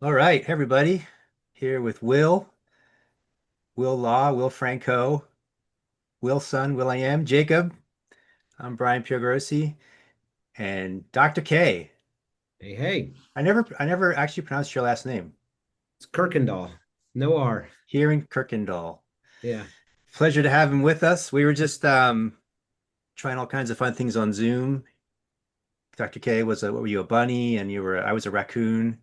All right, everybody. Here with Will Law, Will Franco, Will Son, Will I Am, Jacob. I'm Brian Piergrossi, and Dr. K. Hey, hey, I never actually pronounced your last name. it's Kirkendall. No R. Kieran Kuykendall. Yeah. Pleasure to have him with us. We were just trying all kinds of fun things on Zoom. Dr. K was what were you, a bunny, and I was a raccoon.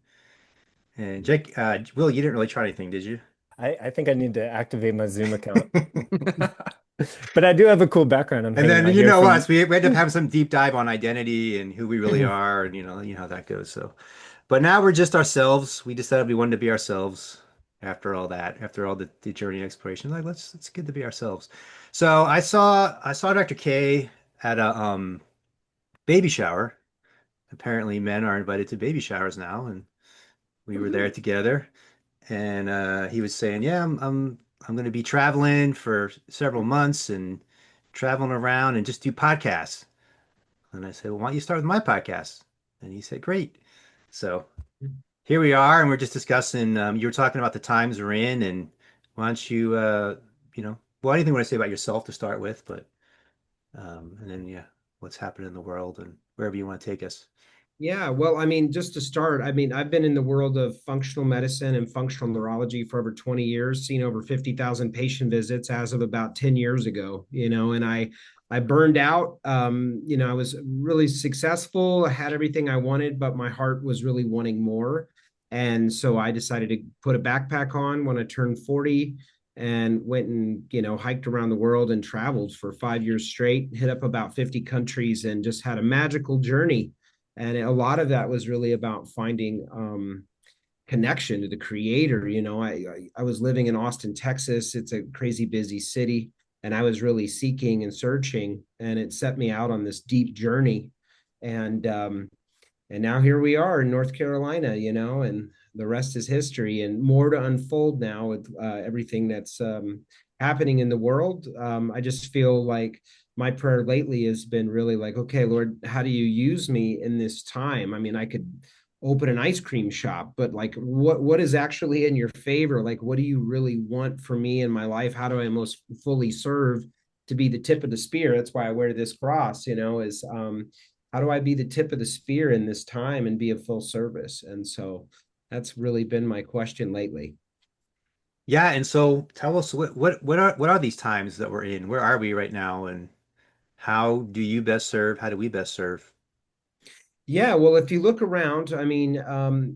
And Jake, Will, you didn't really try anything, did you? I think I need to activate my Zoom account. But I do have a cool background. I'm And hanging then out you here know us, from we end up having some deep dive on identity and who we really are, and you know how that goes. So, but now we're just ourselves. We decided we wanted to be ourselves after all that, after all the journey and exploration. Like, it's good to be ourselves. So I saw Dr. K at a baby shower. Apparently, men are invited to baby showers now, and we were there Woohoo. together. And he was saying, "Yeah, I'm going to be traveling for several months and traveling around and just do podcasts." And I said, "Well, why don't you start with my podcast?" And he said, "Great." So here we are, and we're just discussing. You were talking about the times we're in, and why don't you, well, anything you want to say about yourself to start with, but and then yeah, what's happening in the world and wherever you want to take us. Yeah, well, I mean, just to start, I mean, I've been in the world of functional medicine and functional neurology for over 20 years, seen over 50,000 patient visits as of about 10 years ago, and I burned out. I was really successful, I had everything I wanted, but my heart was really wanting more. And so I decided to put a backpack on when I turned 40 and went and, hiked around the world and traveled for 5 years straight, hit up about 50 countries and just had a magical journey. And a lot of that was really about finding connection to the creator. I was living in Austin, Texas. It's a crazy busy city, and I was really seeking and searching, and it set me out on this deep journey. And um and now here we are in North Carolina, and the rest is history, and more to unfold now with everything that's happening in the world. I just feel like my prayer lately has been really like, okay, Lord, how do you use me in this time? I mean, I could open an ice cream shop, but like, what is actually in your favor? Like, what do you really want for me in my life? How do I most fully serve to be the tip of the spear? That's why I wear this cross, is how do I be the tip of the spear in this time and be of full service? And so that's really been my question lately. Yeah, and so tell us what are these times that we're in? Where are we right now, and how do you best serve? How do we best serve? Yeah, well, if you look around, I mean,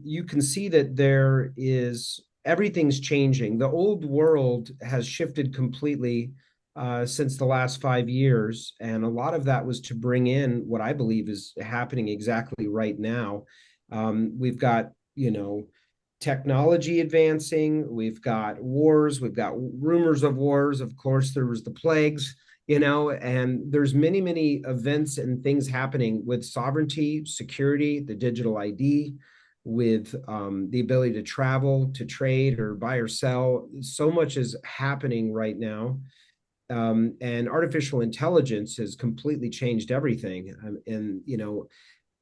you can see that everything's changing. The old world has shifted completely since the last 5 years. And a lot of that was to bring in what I believe is happening exactly right now. We've got, technology advancing, we've got wars, we've got rumors of wars. Of course, there was the plagues, and there's many events and things happening with sovereignty, security, the digital ID, with the ability to travel, to trade or buy or sell. So much is happening right now. And artificial intelligence has completely changed everything.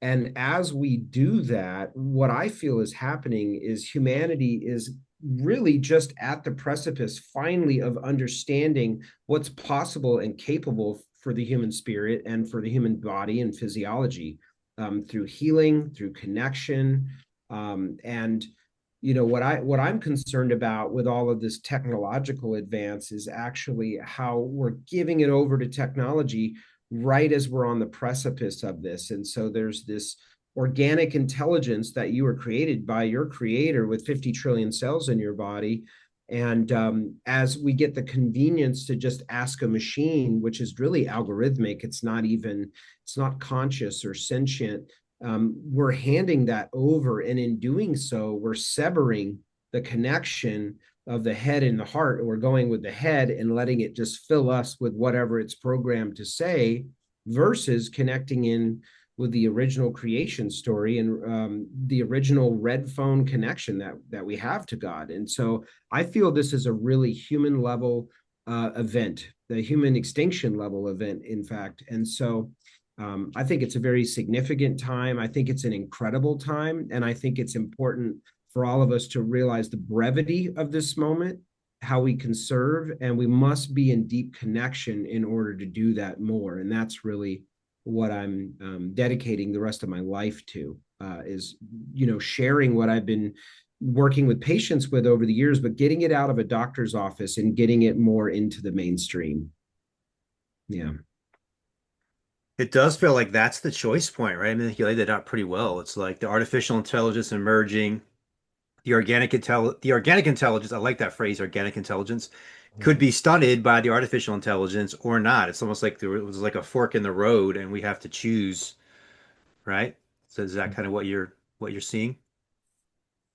And as we do that, what I feel is happening is humanity is really just at the precipice, finally, of understanding what's possible and capable for the human spirit and for the human body and physiology, through healing, through connection. And what I'm concerned about with all of this technological advance is actually how we're giving it over to technology right as we're on the precipice of this. And so there's this organic intelligence that you were created by your creator with 50 trillion cells in your body. And as we get the convenience to just ask a machine, which is really algorithmic, it's not conscious or sentient, we're handing that over. And in doing so, we're severing the connection of the head and the heart. And we're going with the head and letting it just fill us with whatever it's programmed to say, versus connecting in with the original creation story and the original red phone connection that we have to God. And so I feel this is a really human level event, the human extinction level event, in fact. And so I think it's a very significant time. I think it's an incredible time. And I think it's important for all of us to realize the brevity of this moment, how we can serve, and we must be in deep connection in order to do that more. And that's really what I'm dedicating the rest of my life to, is, sharing what I've been working with patients with over the years, but getting it out of a doctor's office and getting it more into the mainstream. Yeah. It does feel like that's the choice point, right? I mean, you laid that out pretty well. It's like the artificial intelligence emerging, the organic intelligence, I like that phrase, organic intelligence, could be stunted by the artificial intelligence or not. It's almost like there was like a fork in the road and we have to choose, right? So is that kind of what you're seeing?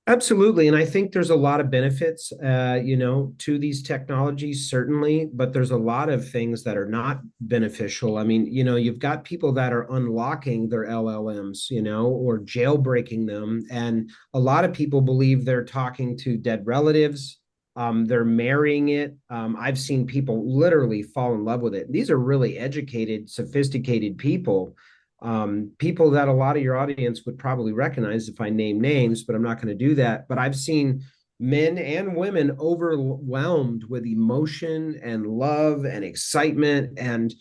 Absolutely. And I think there's a lot of benefits, to these technologies, certainly, but there's a lot of things that are not beneficial. I mean, you've got people that are unlocking their LLMs, or jailbreaking them. And a lot of people believe they're talking to dead relatives. They're marrying it. I've seen people literally fall in love with it. These are really educated, sophisticated people, people that a lot of your audience would probably recognize if I name names, but I'm not going to do that. But I've seen men and women overwhelmed with emotion and love and excitement. And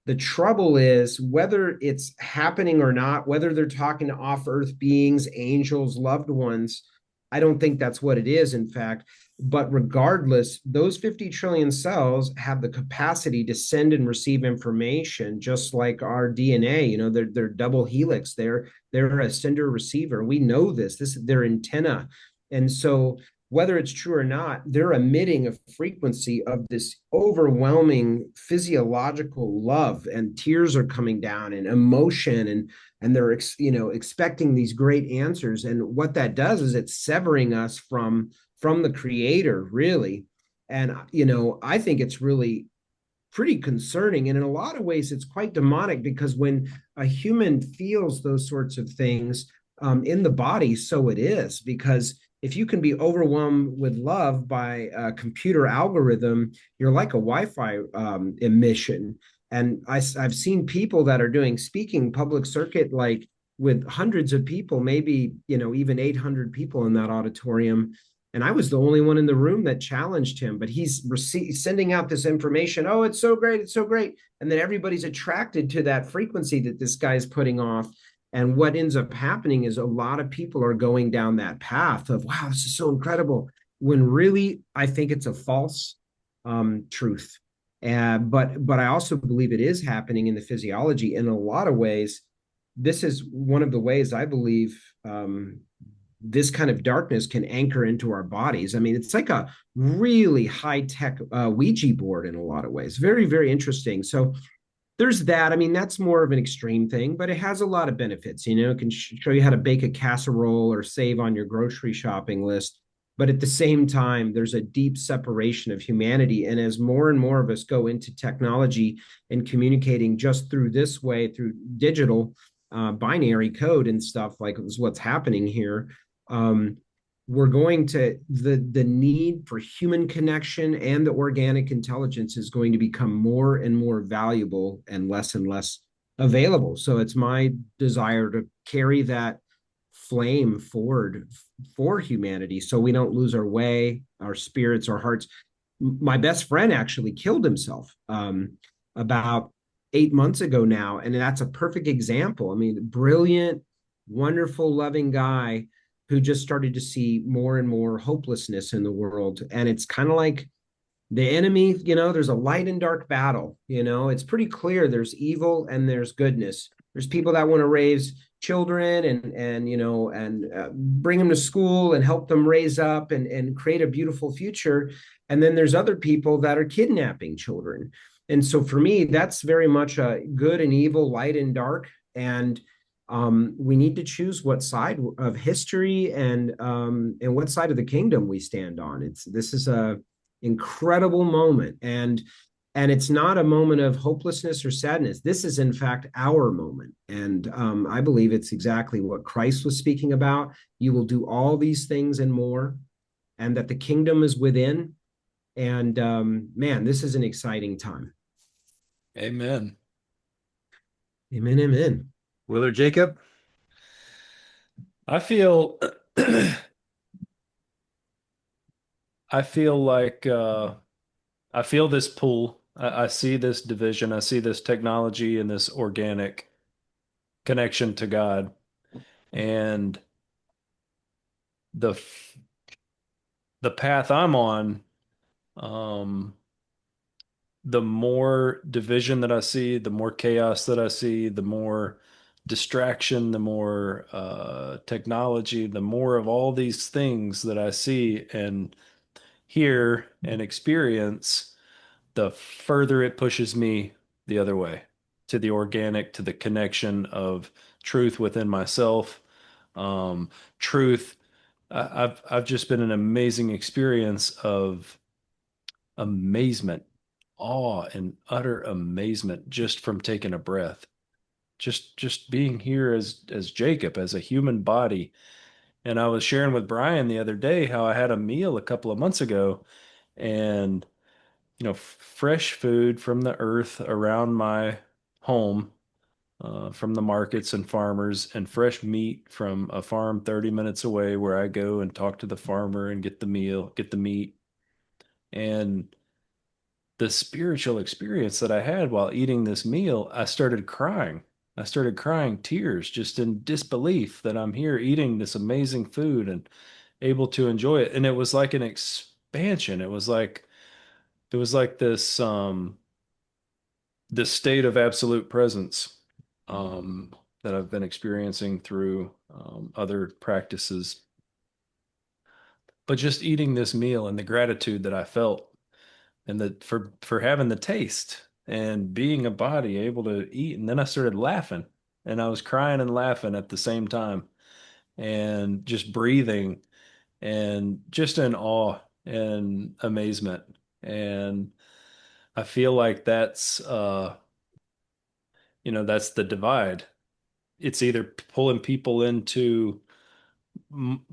the trouble is, whether it's happening or not, whether they're talking to off earth beings, angels, loved ones, I don't think that's what it is, in fact. But regardless, those 50 trillion cells have the capacity to send and receive information, just like our DNA. They're double helix. They're a sender receiver. We know this. This is their antenna. And so whether it's true or not, they're emitting a frequency of this overwhelming physiological love, and tears are coming down, and emotion, and they're expecting these great answers. And what that does is it's severing us from the creator, really. And I think it's really pretty concerning, and in a lot of ways it's quite demonic, because when a human feels those sorts of things in the body, so it is. Because if you can be overwhelmed with love by a computer algorithm, you're like a Wi-Fi emission. And I've seen people that are doing speaking public circuit, like with hundreds of people, maybe even 800 people in that auditorium. And I was the only one in the room that challenged him, but he's sending out this information. Oh, it's so great. It's so great. And then everybody's attracted to that frequency that this guy's putting off. And what ends up happening is a lot of people are going down that path of, wow, this is so incredible. When really, I think it's a false truth. But I also believe it is happening in the physiology in a lot of ways. This is one of the ways I believe this kind of darkness can anchor into our bodies. I mean, it's like a really high-tech Ouija board in a lot of ways. Very, very interesting. So there's that. I mean, that's more of an extreme thing, but it has a lot of benefits. It can show you how to bake a casserole or save on your grocery shopping list. But at the same time, there's a deep separation of humanity. And as more and more of us go into technology and communicating just through this way, through digital binary code and stuff, like is what's happening here, we're going to the need for human connection and the organic intelligence is going to become more and more valuable and less available. So it's my desire to carry that flame forward for humanity, so we don't lose our way, our spirits, our hearts. My best friend actually killed himself about 8 months ago now, and that's a perfect example. I mean, brilliant, wonderful, loving guy who just started to see more and more hopelessness in the world. And it's kind of like the enemy, there's a light and dark battle. It's pretty clear there's evil and there's goodness. There's people that want to raise children and bring them to school and help them raise up and create a beautiful future. And then there's other people that are kidnapping children. And so for me, that's very much a good and evil, light and dark. And we need to choose what side of history and what side of the kingdom we stand on. This is a incredible moment, and it's not a moment of hopelessness or sadness. This is in fact our moment, and I believe it's exactly what Christ was speaking about. You will do all these things and more, and that the kingdom is within. And man, this is an exciting time. Amen. Amen. Amen. Willard, Jacob? I feel I feel like I feel this pull. I see this division. I see this technology and this organic connection to God. And the f- the path I'm on, um, the more division that I see, the more chaos that I see, the more distraction, the more technology, the more of all these things that I see and hear and experience, the further it pushes me the other way to the organic, to the connection of truth within myself. Truth. I've just been an amazing experience of amazement, awe, and utter amazement just from taking a breath. Just being here as Jacob, as a human body. And I was sharing with Brian the other day how I had a meal a couple of months ago, and fresh food from the earth around my home, from the markets and farmers, and fresh meat from a farm 30 minutes away where I go and talk to the farmer and get the meal, get the meat. And the spiritual experience that I had while eating this meal, I started crying. I started crying tears just in disbelief that I'm here eating this amazing food and able to enjoy it. And it was like an expansion. It was like this state of absolute presence, that I've been experiencing through other practices. But just eating this meal and the gratitude that I felt, and for having the taste and being a body able to eat, and then I started laughing, and I was crying and laughing at the same time, and just breathing, and just in awe and amazement. And I feel like that's the divide. It's either pulling people into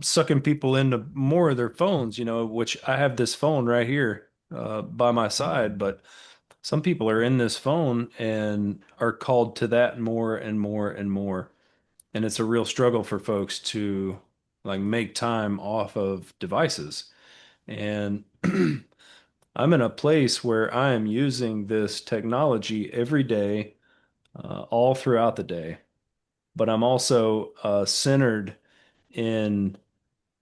sucking people into more of their phones, which I have this phone right here by my side, but some people are in this phone and are called to that more and more and more. And it's a real struggle for folks to like make time off of devices. And I'm in a place where I am using this technology every day, all throughout the day, but I'm also centered in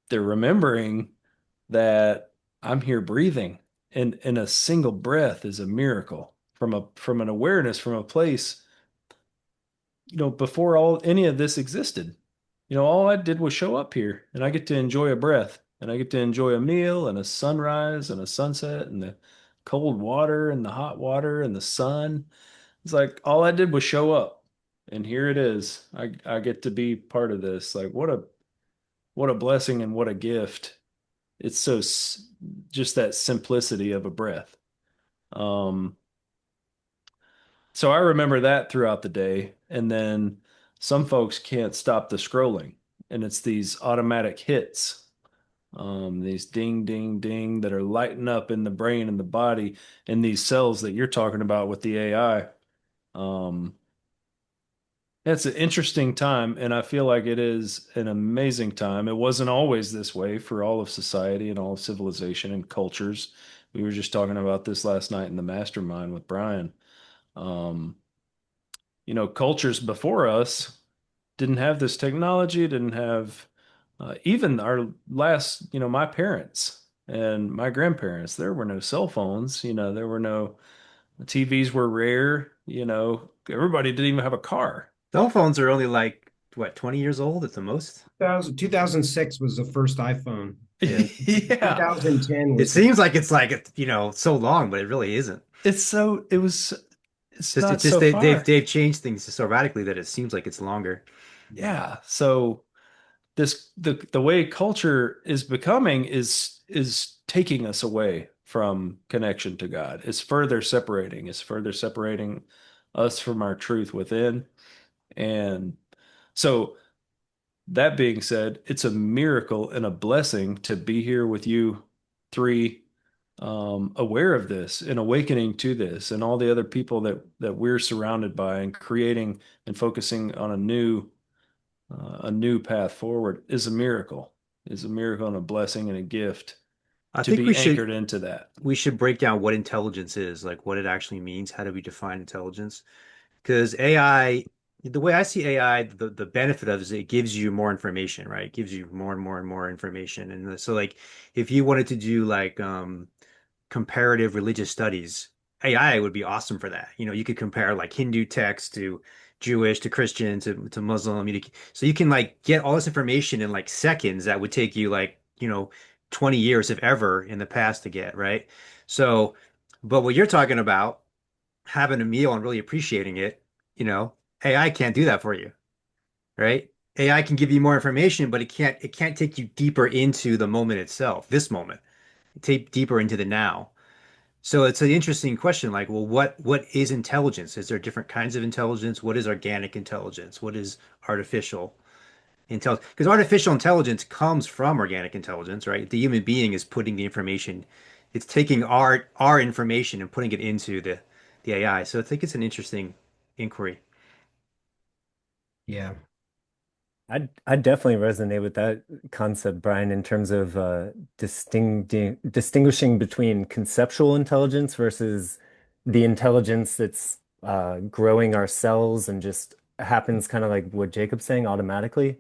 the remembering that I'm here breathing, and a single breath is a miracle from an awareness from a place, before all any of this existed. All I did was show up here, and I get to enjoy a breath, and I get to enjoy a meal and a sunrise and a sunset and the cold water and the hot water and the sun. It's like all I did was show up, and here it is. I get to be part of this. Like what a blessing and what a gift. It's just that simplicity of a breath. Um, so I remember that throughout the day. And then some folks can't stop the scrolling, and it's these automatic hits, these ding, ding, ding that are lighting up in the brain and the body, and these cells that you're talking about with the AI. Um, It's an interesting time, and I feel like it is an amazing time. It wasn't always this way for all of society and all of civilization and cultures. We were just talking about this last night in the mastermind with Brian. Um, Cultures before us didn't have this technology, didn't have even our last, my parents and my grandparents, there were no cell phones, there were no TVs were rare, everybody didn't even have a car. Cell phones are only like what, 20 years old at the most? 2006 was the first iPhone. Yeah. Yeah. 2010 It was the seems like it's like, so long, but it really isn't. It's It's not just so far. they've changed things so radically that it seems like it's longer. Yeah. So the way culture is becoming is taking us away from connection to God. It's further separating us from our truth within. And so that being said, it's a miracle and a blessing to be here with you three, aware of this and awakening to this, and all the other people that we're surrounded by, and creating and focusing on a new path forward is a miracle, and a blessing and a gift. I to think be anchored into that. we should break down what intelligence is, like what it actually means. How do we define intelligence? Because AI, the way I see AI, the benefit of it is it gives you more information, right? It gives you more and more and more information. And so like if you wanted to do like comparative religious studies, AI would be awesome for that. You know, you could compare like Hindu text to Jewish to Christian to Muslim. So you can like get all this information in like seconds that would take you like, 20 years if ever in the past to get, right? So, but what you're talking about, having a meal and really appreciating it, you know, AI can't do that for you, right? AI can give you more information, but it can't take you deeper into the moment itself, this moment, take deeper into the now. So it's an interesting question, like, well, what is intelligence? Is there different kinds of intelligence? What is organic intelligence? What is artificial intelligence? Because artificial intelligence comes from organic intelligence, right? The human being is putting the information, it's taking our information and putting it into the AI. So I think it's an interesting inquiry. Yeah. I definitely resonate with that concept, Brian, in terms of distinguishing between conceptual intelligence versus the intelligence that's growing our cells and just happens kind of like what Jacob's saying automatically.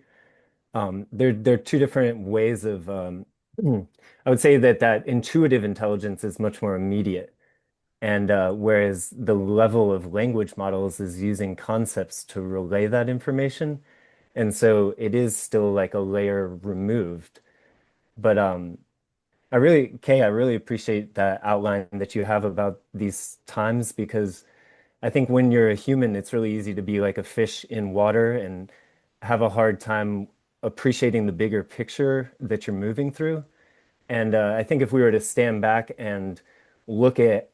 They're two different ways of I would say that intuitive intelligence is much more immediate. And whereas the level of language models is using concepts to relay that information. And so it is still like a layer removed. But Kay, I really appreciate that outline that you have about these times because I think when you're a human, it's really easy to be like a fish in water and have a hard time appreciating the bigger picture that you're moving through. And I think if we were to stand back and look at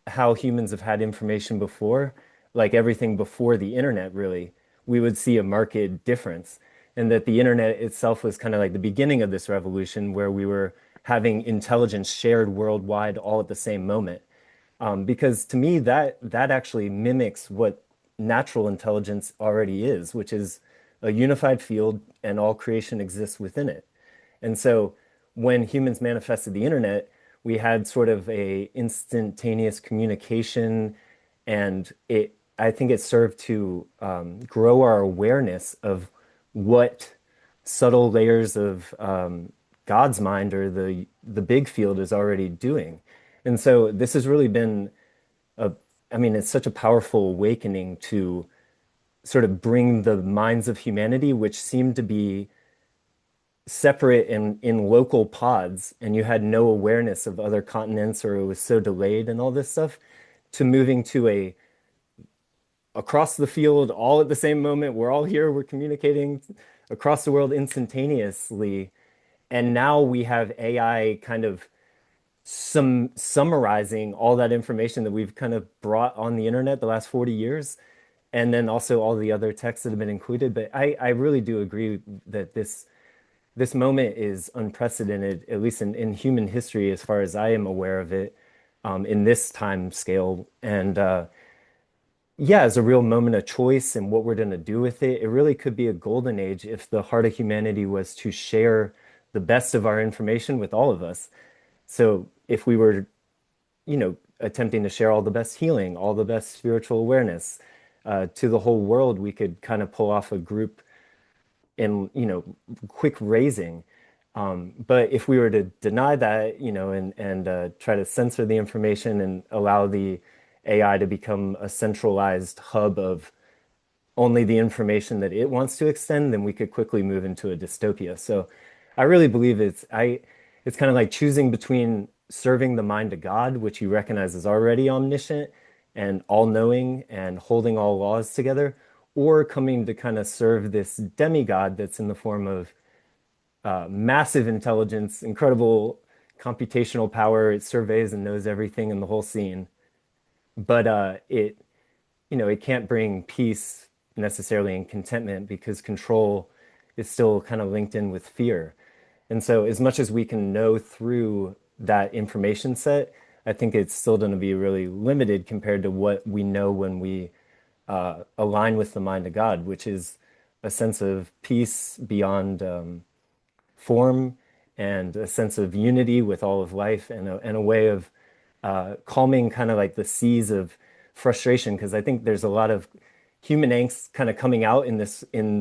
how humans have had information before, like everything before the internet, really, we would see a marked difference. And that the internet itself was kind of like the beginning of this revolution where we were having intelligence shared worldwide all at the same moment. Because to me, that actually mimics what natural intelligence already is, which is a unified field and all creation exists within it. And so when humans manifested the internet, we had sort of a instantaneous communication, and I think it served to grow our awareness of what subtle layers of God's mind or the big field is already doing. And so this has really been a, I mean, it's such a powerful awakening to sort of bring the minds of humanity, which seemed to be separate in local pods and you had no awareness of other continents or it was so delayed and all this stuff to moving to a across the field all at the same moment. We're all here, we're communicating across the world instantaneously. And now we have AI kind of summarizing all that information that we've kind of brought on the internet the last 40 years. And then also all the other texts that have been included. But I really do agree that this moment is unprecedented, at least in human history, as far as I am aware of it, in this time scale. And yeah, it's a real moment of choice and what we're going to do with it. It really could be a golden age if the heart of humanity was to share the best of our information with all of us. So if we were, attempting to share all the best healing, all the best spiritual awareness to the whole world, we could kind of pull off a group in quick raising. But if we were to deny that, and try to censor the information and allow the AI to become a centralized hub of only the information that it wants to extend, then we could quickly move into a dystopia. So I really believe it's kind of like choosing between serving the mind of God, which you recognize is already omniscient and all-knowing and holding all laws together, or coming to kind of serve this demigod that's in the form of massive intelligence, incredible computational power. It surveys and knows everything in the whole scene, but it can't bring peace necessarily and contentment because control is still kind of linked in with fear. And so, as much as we can know through that information set, I think it's still going to be really limited compared to what we know when we align with the mind of God, which is a sense of peace beyond form and a sense of unity with all of life, and a way of calming kind of like the seas of frustration. Because I think there's a lot of human angst kind of coming out in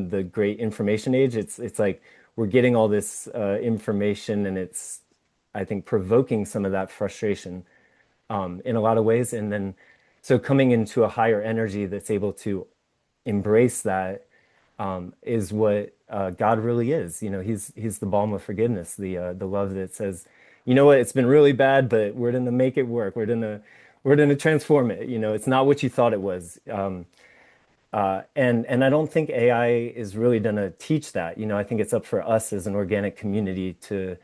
the great information age. It's like we're getting all this information, and it's, I think, provoking some of that frustration in a lot of ways. And then, so coming into a higher energy that's able to embrace that is what God really is. You know, He's the balm of forgiveness, the love that says, you know what, it's been really bad, but we're gonna make it work. We're gonna transform it. You know, it's not what you thought it was. And I don't think AI is really gonna teach that. You know, I think it's up for us as an organic community to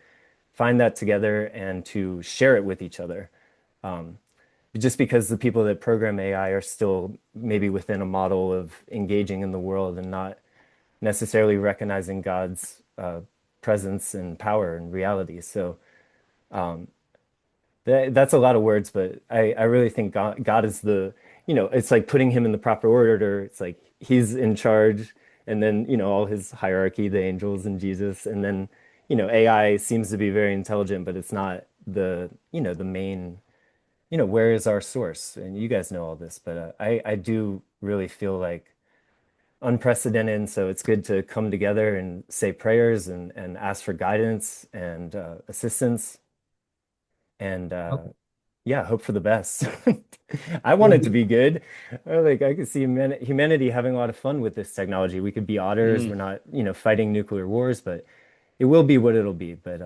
find that together and to share it with each other. Just because the people that program AI are still maybe within a model of engaging in the world and not necessarily recognizing God's presence and power and reality. So that's a lot of words, but I really think God is it's like putting him in the proper order. It's like he's in charge, and then, all his hierarchy, the angels and Jesus, and then, AI seems to be very intelligent, but it's not the main, where is our source? And you guys know all this, but I do really feel like unprecedented. And so it's good to come together and say prayers and ask for guidance and assistance and yeah, hope for the best. I want Well, it to be good. Like I could see humanity having a lot of fun with this technology. We could be otters. We're Mm. not, fighting nuclear wars, but it will be what it'll be. But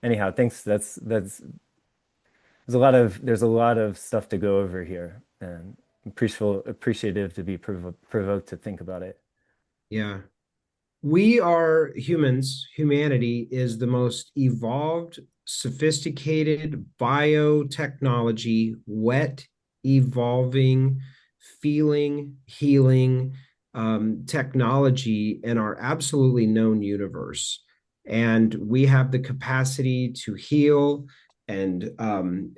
anyhow, thanks. That's there's a lot of stuff to go over here, and appreciative to be provoked to think about it. yeah. We are humans. Humanity is the most evolved, sophisticated biotechnology, wet, evolving, feeling, healing technology in our absolutely known universe. And we have the capacity to heal and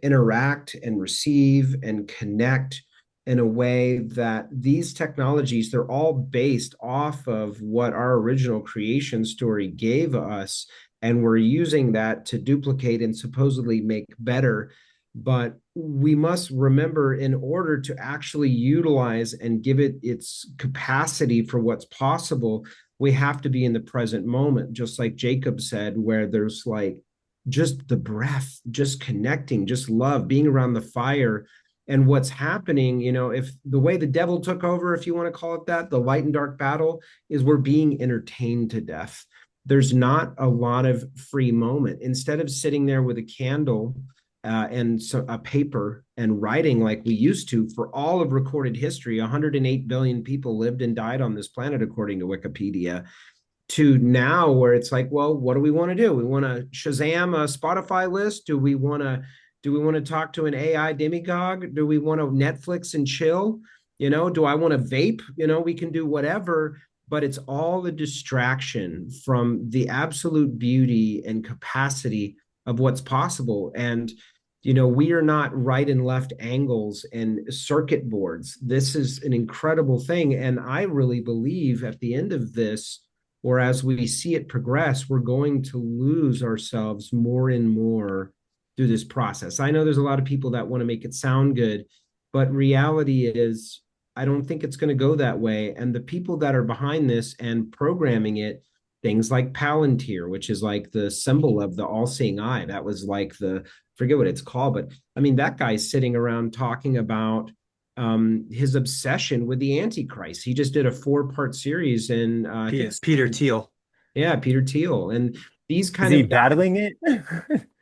interact and receive and connect in a way that these technologies, they're all based off of what our original creation story gave us, and we're using that to duplicate and supposedly make better. But we must remember, in order to actually utilize and give it its capacity for what's possible, we have to be in the present moment, just like Jacob said, where there's like just the breath, just connecting, just love, being around the fire. And what's happening, if the way the devil took over, if you want to call it that, the light and dark battle, is we're being entertained to death. There's not a lot of free moment. Instead of sitting there with a candle and a paper and writing like we used to for all of recorded history, 108 billion people lived and died on this planet, according to Wikipedia, to now where it's like, well, what do we want to do? We want to Shazam a Spotify list? Do we want to talk to an AI demagogue? Do we want to Netflix and chill? Do I want to vape? We can do whatever, but it's all a distraction from the absolute beauty and capacity of what's possible. And we are not right and left angles and circuit boards. This is an incredible thing. And I really believe at the end of this, or as we see it progress, we're going to lose ourselves more and more through this process. I know there's a lot of people that want to make it sound good, but reality is, I don't think it's going to go that way. And the people that are behind this and programming it, things like Palantir, which is like the symbol of the all-seeing eye, that was like forget what it's called, but I mean, that guy's sitting around talking about his obsession with the Antichrist. He just did a 4-part series, and I think, Peter Thiel. yeah, Peter Thiel, and these Is kind he of guys, battling it?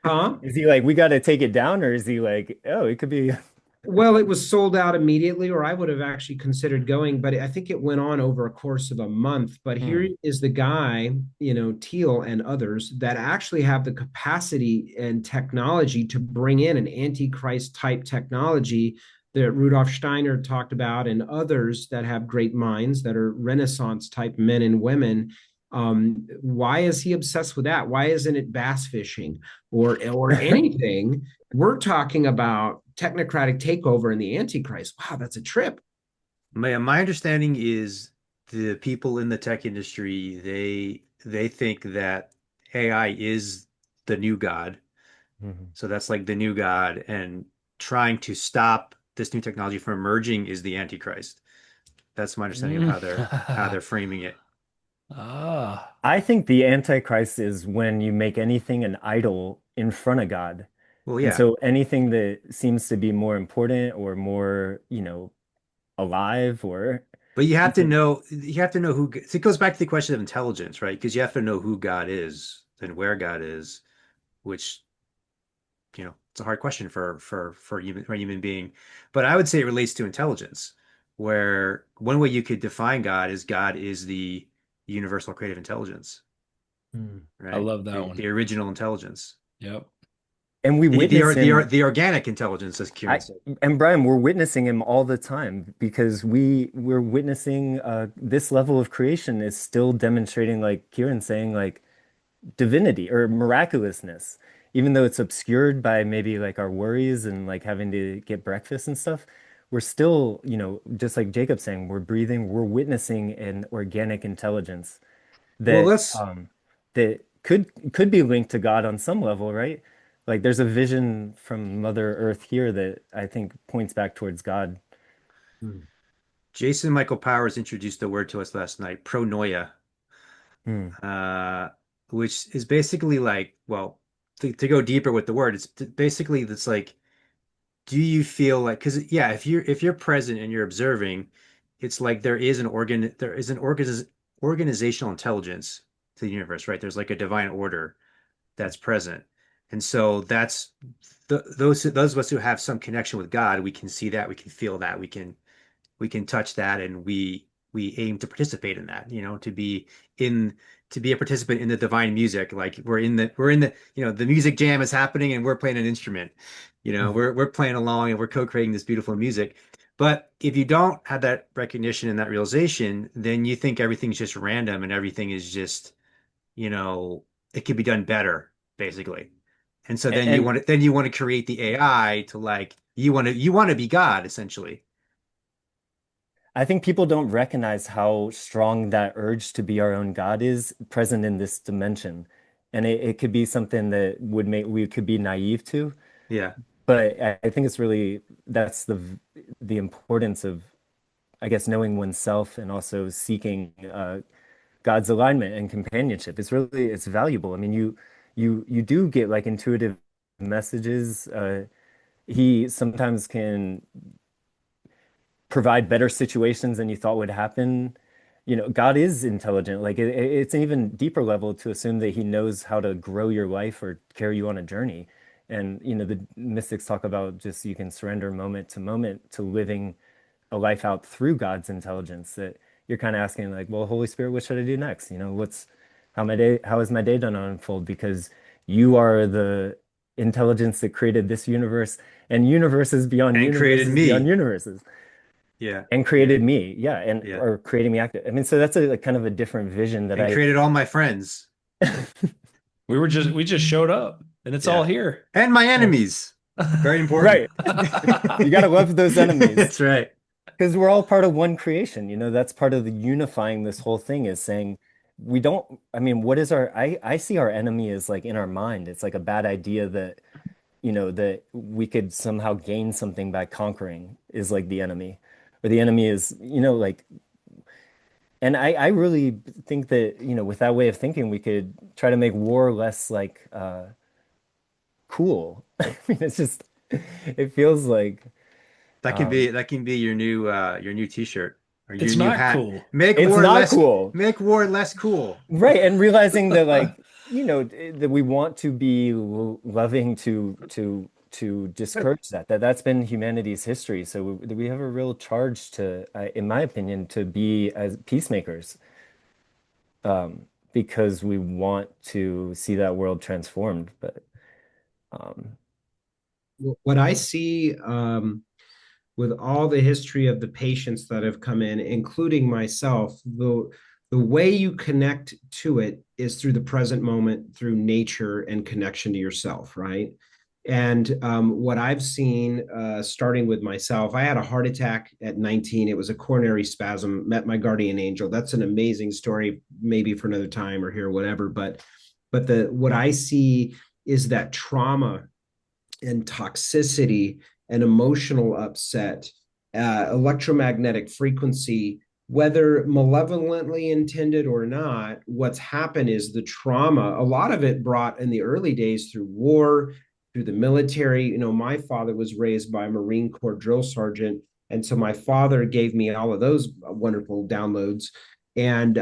huh? Is he like, we got to take it down, or is he like, oh, it could be? Well, it was sold out immediately, or I would have actually considered going, but I think it went on over a course of a month. But here Hmm. is the guy, Teal and others, that actually have the capacity and technology to bring in an antichrist type technology that Rudolf Steiner talked about, and others that have great minds that are Renaissance type men and women. Why is he obsessed with that? Why isn't it bass fishing or anything? We're talking about technocratic takeover and the Antichrist. Wow, that's a trip. My understanding is the people in the tech industry, they think that AI is the new God. Mhm. So that's like the new God, and trying to stop this new technology from emerging is the Antichrist. That's my understanding of Mm. how they're framing it. Ah, I think the Antichrist is when you make anything an idol in front of God. Well, And yeah, so anything that seems to be more important or more, alive or, but you know, you have to know who, so it goes back to the question of intelligence, right? Because you have to know who God is and where God is, which, it's a hard question for a human being. But I would say it relates to intelligence, where one way you could define God is the universal creative intelligence, Hmm. I right? love that The one. original intelligence. Yep. And we witness him. The organic intelligence, as Kieran I said. and Brian, we're witnessing him all the time because we're witnessing this level of creation is still demonstrating, like Kieran saying, like divinity or miraculousness, even though it's obscured by maybe like our worries and like having to get breakfast and stuff. We're still, just like Jacob saying, we're breathing, we're witnessing an organic intelligence Well, that let's that could be linked to God on some level, right? Like there's a vision from Mother Earth here that I think points back towards God. Hmm. Jason Michael Powers introduced a word to us last night, pronoia, Hmm. uh, which is basically like, well, to go deeper with the word, basically it's like, do you feel like, because yeah, if you're present and you're observing, it's like there is an organizational intelligence to the universe, right? There's like a divine order that's present. And so that's those of us who have some connection with God, we can see that, we can feel that, we can touch that, and we aim to participate in that, in to be a participant in the divine music. Like we're in the, the music jam is happening and we're playing an instrument. We're playing along and we're co-creating this beautiful music. But if you don't have that recognition and that realization, then you think everything's just random and everything is just, you know, it could be done better, basically. And so And then you want to create the AI to like you want to be God, essentially. I think people don't recognize how strong that urge to be our own God is present in this dimension. And it could be something that would make we could be naive to, Yeah. but I think it's really that's the importance of, I guess, knowing oneself and also seeking God's alignment and companionship. It's valuable. I mean, you do get like intuitive messages. He sometimes can provide better situations than you thought would happen. God is intelligent. Like it's an even deeper level to assume that he knows how to grow your life or carry you on a journey. And the mystics talk about just you can surrender moment to moment to living a life out through God's intelligence. That you're kind of asking like, well, Holy Spirit, what should I do next? How is my day going to unfold? Because you are the intelligence that created this universe and And created universes beyond me. universes Yeah. and Yeah. created me. Yeah, and Yeah. or creating me active. I mean, so that's a kind of a different vision that And I created all my friends. We just showed up and it's all Yeah. here. And my enemies. Very important. right. You got to love those enemies That's right. because we're all part of one creation. That's part of the unifying this whole thing is saying we don't, I mean, what is I see our enemy as like in our mind. It's like a bad idea that, that we could somehow gain something by conquering is like the enemy. Or the enemy is, like and I really think that, with that way of thinking, we could try to make war less like cool. I mean, it feels like That can be your new t-shirt or your It's new not hat. cool. it's not cool. Make war less cool. Right. And realizing that like, that we want to be loving to discourage that's been humanity's history. So we have a real charge to, in my opinion, to be as peacemakers. Because we want to see that world transformed. But um, What I see with all the history of the patients that have come in, including myself, the way you connect to it is through the present moment, through nature and connection to yourself, right? And what I've seen, starting with myself, I had a heart attack at 19. It was a coronary spasm, met my guardian angel. That's an amazing story, maybe for another time or here, whatever. But But what I see is that trauma and toxicity and emotional upset, electromagnetic frequency, whether malevolently intended or not, what's happened is the trauma, a lot of it brought in the early days through war, through the military. You know, my father was raised by a Marine Corps drill sergeant. And so my father gave me all of those wonderful downloads. And,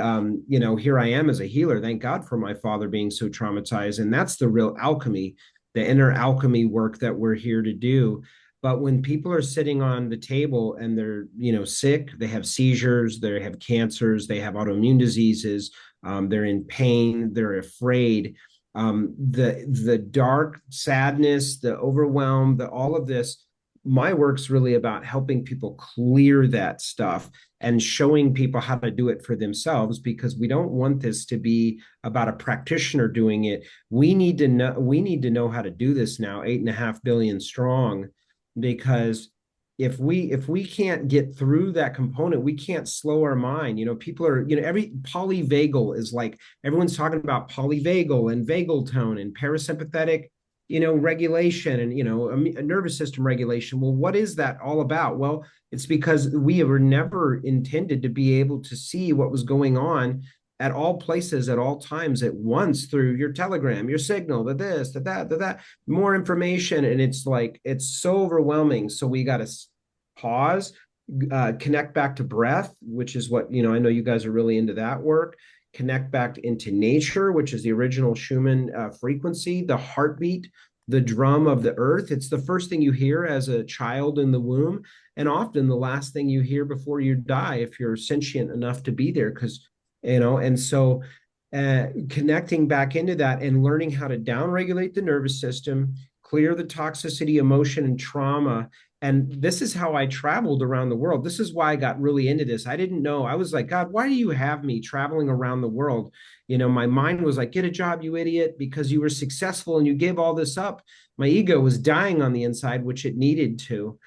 you know, here I am as a healer. Thank God for my father being so traumatized. And that's the real alchemy, the inner alchemy work that we're here to do. But when people are sitting on the table and they're, you know, sick, they have seizures, they have cancers, they have autoimmune diseases, they're in pain, they're afraid. The dark sadness, the overwhelm, the all of this. My work's really about helping people clear that stuff and showing people how to do it for themselves, because we don't want this to be about a practitioner doing it. We need to know how to do this now, 8.5 billion strong, because if we can't get through that component, we can't slow our mind. You know, people are, you know, every polyvagal is like, everyone's talking about polyvagal and vagal tone and parasympathetic, you know, regulation, and, you know, a nervous system regulation. Well, what is that all about? Well, it's because we were never intended to be able to see what was going on at all places at all times at once through your telegram, your signal, the this, the that, the that, more information. And it's like, it's so overwhelming. So we got to pause, connect back to breath, which is what, you know, I know you guys are really into that work. Connect back into nature, which is the original Schumann frequency, the heartbeat, the drum of the earth. It's the first thing you hear as a child in the womb, and often the last thing you hear before you die, if you're sentient enough to be there. Because, you know, and so connecting back into that and learning how to downregulate the nervous system, clear the toxicity, emotion, and trauma. And this is how I traveled around the world. This is why I got really into this. I didn't know. I was like, God, why do you have me traveling around the world? You know, my mind was like, get a job, you idiot, because you were successful and you gave all this up. My ego was dying on the inside, which it needed to.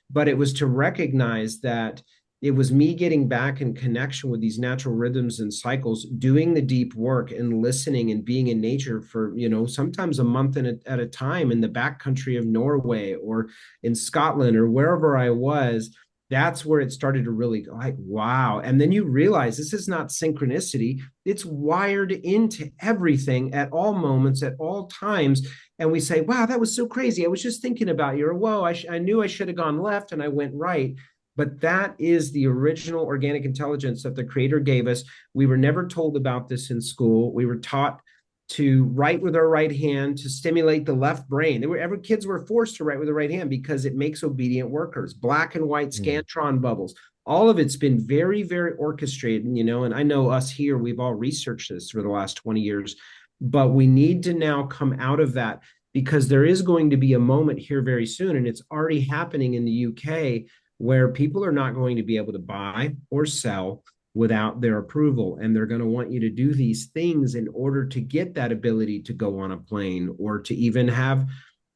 But it was to recognize that it was me getting back in connection with these natural rhythms and cycles, doing the deep work and listening and being in nature for, you know, sometimes a month at a time in the backcountry of Norway or in Scotland or wherever I was. That's where it started to really go like, wow. And then you realize this is not synchronicity. It's wired into everything at all moments, at all times. And we say, wow, that was so crazy. I was just thinking about you. Or, whoa, I knew I should have gone left and I went right. But that is the original organic intelligence that the creator gave us. We were never told about this in school. We were taught to write with our right hand to stimulate the left brain. Every kids were forced to write with the right hand because it makes obedient workers. Black and white Scantron bubbles. All of it's been very, very orchestrated, you know, and I know us here, we've all researched this for the last 20 years, but we need to now come out of that, because there is going to be a moment here very soon, and it's already happening in the UK, where people are not going to be able to buy or sell without their approval. And they're going to want you to do these things in order to get that ability to go on a plane or to even have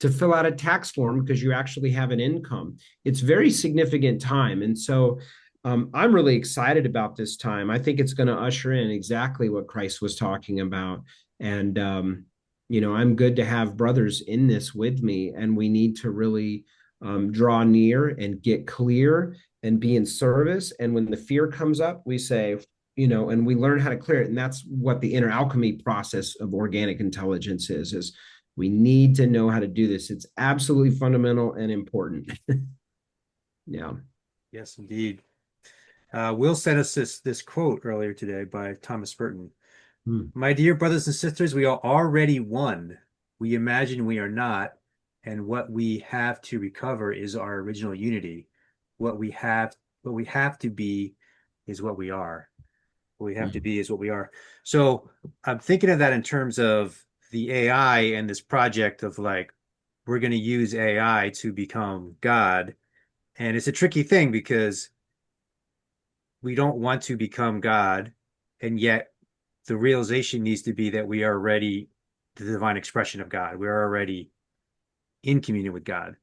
to fill out a tax form because you actually have an income. It's very significant time. And so I'm really excited about this time. I think it's going to usher in exactly what Christ was talking about. And, you know, I'm good to have brothers in this with me, and we need to really draw near and get clear and be in service. And when the fear comes up, we say, you know, and we learn how to clear it. And that's what the inner alchemy process of organic intelligence is we need to know how to do this. It's absolutely fundamental and important. Yeah. Yes, indeed. Will sent us this quote earlier today by Thomas Burton. My dear brothers and sisters, we are already one. We imagine we are not, and what we have to recover is our original unity. What we have to be is what we are. What we have to be is what we are. So I'm thinking of that in terms of the AI and this project of like, we're going to use AI to become God. And it's a tricky thing because we don't want to become God, and yet the realization needs to be that we are already the divine expression of God. We're already in communion with God,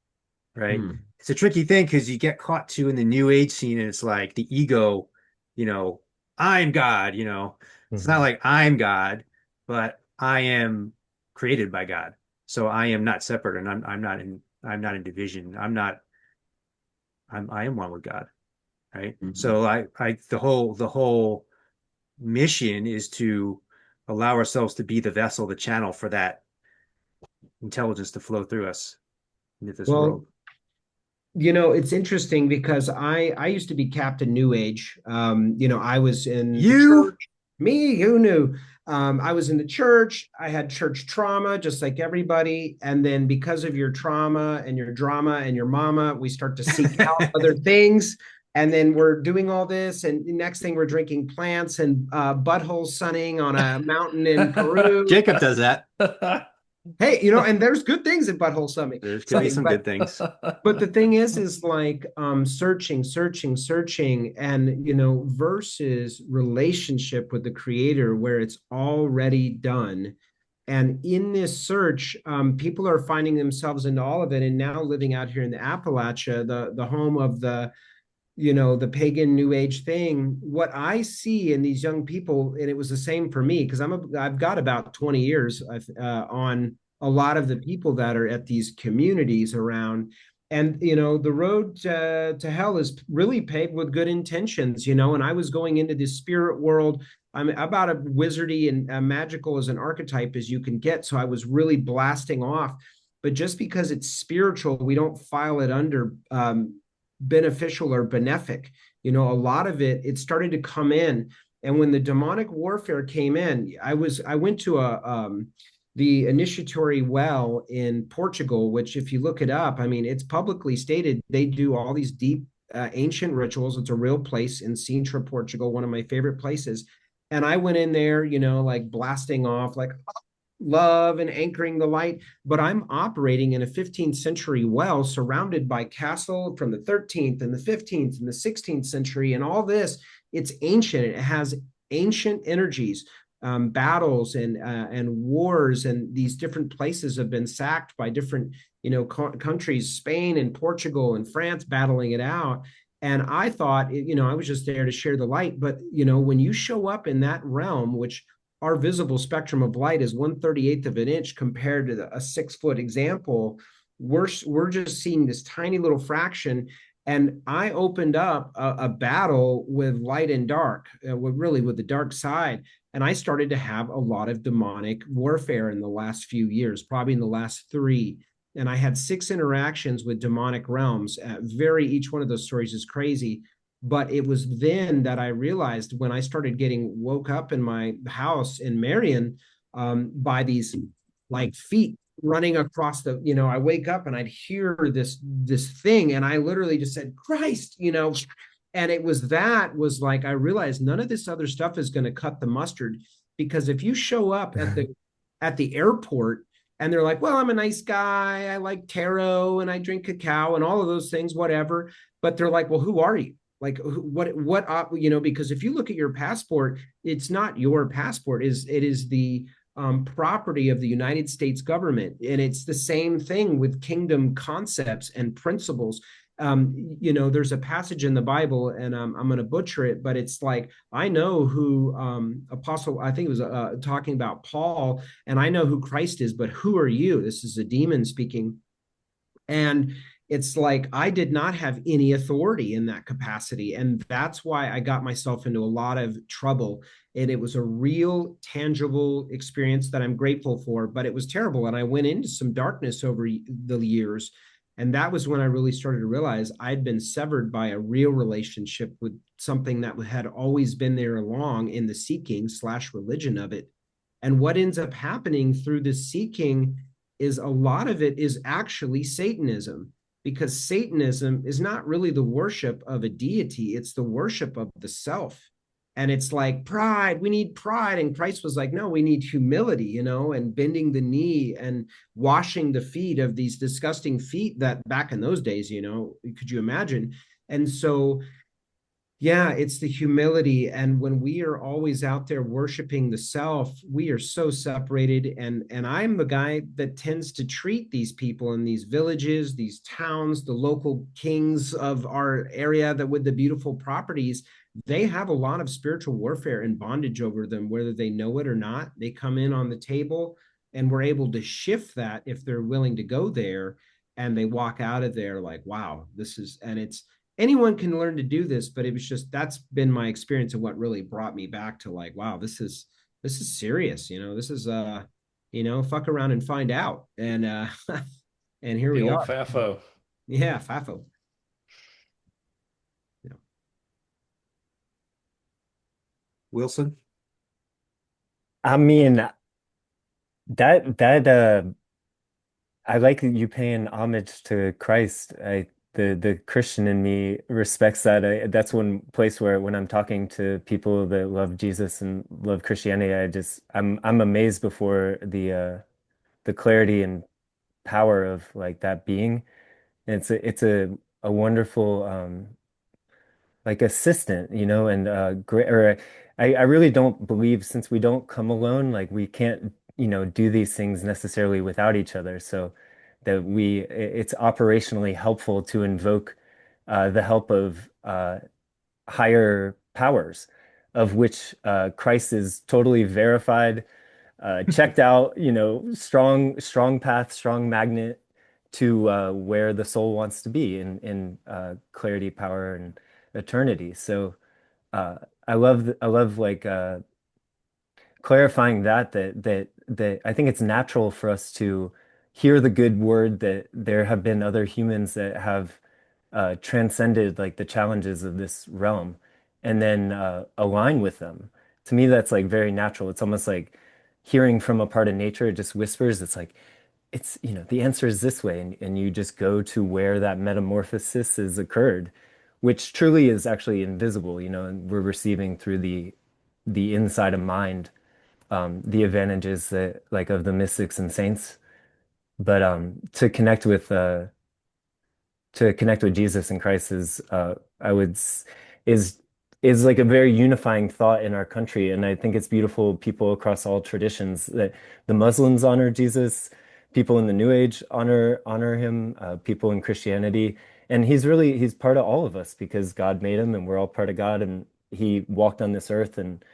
right? It's a tricky thing because you get caught too in the new age scene, and it's like the ego, you know, I'm God, you know. It's not like I'm God, but I am created by God. So I am not separate, and I'm not in division. I am one with God, right? Mhm. So the whole mission is to allow ourselves to be the vessel, the channel for that intelligence to flow through us into this Well, world. it's interesting because I used to be Captain New Age. I was in the You church. Me, who knew? I was in the church. I had church trauma, just like everybody. And then because of your trauma and your drama and your mama, we start to seek out other things. And then we're doing all this, and the next thing we're drinking plants and butthole sunning on a mountain in Peru. Jacob does that. Hey, and there's good things in butthole sunning, There could be sunning, some but good things. but the thing is like searching and versus relationship with the creator where it's already done. And in this search, people are finding themselves into all of it, and now living out here in the Appalachia, the home of the pagan new age thing. What I see in these young people, and it was the same for me, because I've got about 20 years on a lot of the people that are at these communities around. And the road to hell is really paved with good intentions, and I was going into this spirit world. I'm about as wizardy and magical as an archetype as you can get, so I was really blasting off. But just because it's spiritual, we don't file it under beneficial or benefic. A lot of it started to come in. And when the demonic warfare came in, I went to the initiatory well in Portugal, which if you look it up, I mean, it's publicly stated they do all these deep ancient rituals. It's a real place in Sintra, Portugal, one of my favorite places. And I went in there, like blasting off, like love and anchoring the light, but I'm operating in a 15th century well surrounded by castle from the 13th and the 15th and the 16th century, and all this. It's ancient. It has ancient energies, battles and wars, and these different places have been sacked by different countries, Spain and Portugal and France battling it out. And I thought, I was just there to share the light. But, when you show up in that realm, which our visible spectrum of light is 1/38th of an inch compared to a 6-foot example, we're just seeing this tiny little fraction. And I opened up a battle with light and dark, with the dark side. And I started to have a lot of demonic warfare in the last few years, probably in the last 3. And I had 6 interactions with demonic realms. Each one of those stories is crazy. But it was then that I realized, when I started getting woke up in my house in Marion by these like feet running across I wake up and I'd hear this thing, and I literally just said, Christ, and it was like, I realized none of this other stuff is going to cut the mustard. Because if you show up at the airport and they're like, well, I'm a nice guy, I like tarot and I drink cacao and all of those things, whatever, but they're like, well, who are you? Like, because if you look at your passport, it's not your passport. It is the property of the United States government. And it's the same thing with kingdom concepts and principles. There's a passage in the Bible, and I'm going to butcher it, but it's like, I know who Apostle, I think it was talking about Paul, and I know who Christ is, but who are you? This is a demon speaking. And it's like, I did not have any authority in that capacity. And that's why I got myself into a lot of trouble. And it was a real tangible experience that I'm grateful for, but it was terrible. And I went into some darkness over the years. And that was when I really started to realize I'd been severed by a real relationship with something that had always been there along in the seeking/religion of it. And what ends up happening through the seeking is a lot of it is actually Satanism, because Satanism is not really the worship of a deity, it's the worship of the self. And it's like pride, we need pride. And Christ was like, no, we need humility, and bending the knee and washing the feet of these disgusting feet that back in those days, could you imagine? And so, yeah, it's the humility. And when we are always out there worshiping the self, we are so separated. And I'm the guy that tends to treat these people in these villages, these towns, the local kings of our area that with the beautiful properties, they have a lot of spiritual warfare and bondage over them, whether they know it or not. They come in on the table, and we're able to shift that if they're willing to go there, and they walk out of there like, wow, this is, and it's, anyone can learn to do this, but it was just, that's been my experience and what really brought me back to like, wow, this is serious, this is fuck around and find out. And and here The we old are. FAFO. Yeah, FAFO. Yeah. Wilson? I mean, that I like you paying homage to Christ. The Christian in me respects that. That's one place where when I'm talking to people that love Jesus and love Christianity, I'm amazed before the clarity and power of like that being. And it's a wonderful like assistant, and great. Or I really don't believe, since we don't come alone, like we can't, do these things necessarily without each other. So that it's operationally helpful to invoke the help of higher powers, of which Christ is totally verified, checked out, strong path, strong magnet to where the soul wants to be in clarity, power, and eternity. So uh, I love like clarifying that I think it's natural for us to hear the good word that there have been other humans that have transcended like the challenges of this realm, and then align with them. To me, that's like very natural. It's almost like hearing from a part of nature. It just whispers. It's like the answer is this way, and you just go to where that metamorphosis has occurred, which truly is actually invisible, and we're receiving through the inside of mind, the advantages that like of the mystics and saints. But to connect with Jesus and Christ I would is is like a very unifying thought in our country, and I think it's beautiful. People across all traditions, that the Muslims honor Jesus, people in the New Age honor him, people in Christianity, and he's part of all of us because God made him, and we're all part of God, and he walked on this earth, and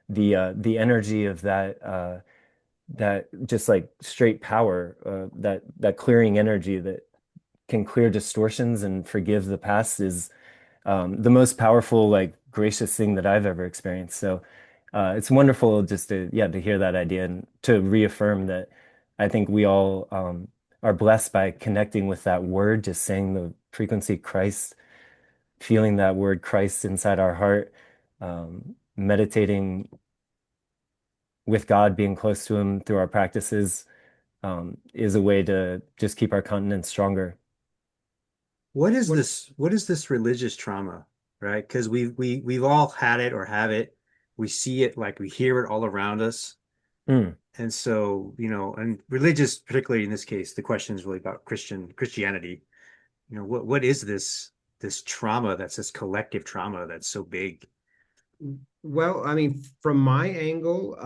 the energy of that just like straight power, that clearing energy that can clear distortions and forgive the past is the most powerful, like gracious thing that I've ever experienced. So it's wonderful just to hear that idea and to reaffirm that I think we all are blessed by connecting with that word, just saying the frequency Christ, feeling that word Christ inside our heart, meditating with God, being close to him through our practices, is a way to just keep our continent stronger. What is this religious trauma, right? Because we've all had it or have it. We see it, like we hear it all around us. Mm. And so, and religious, particularly in this case, the question is really about Christianity. What is this trauma, that's this collective trauma that's so big? Well, I mean, from my angle,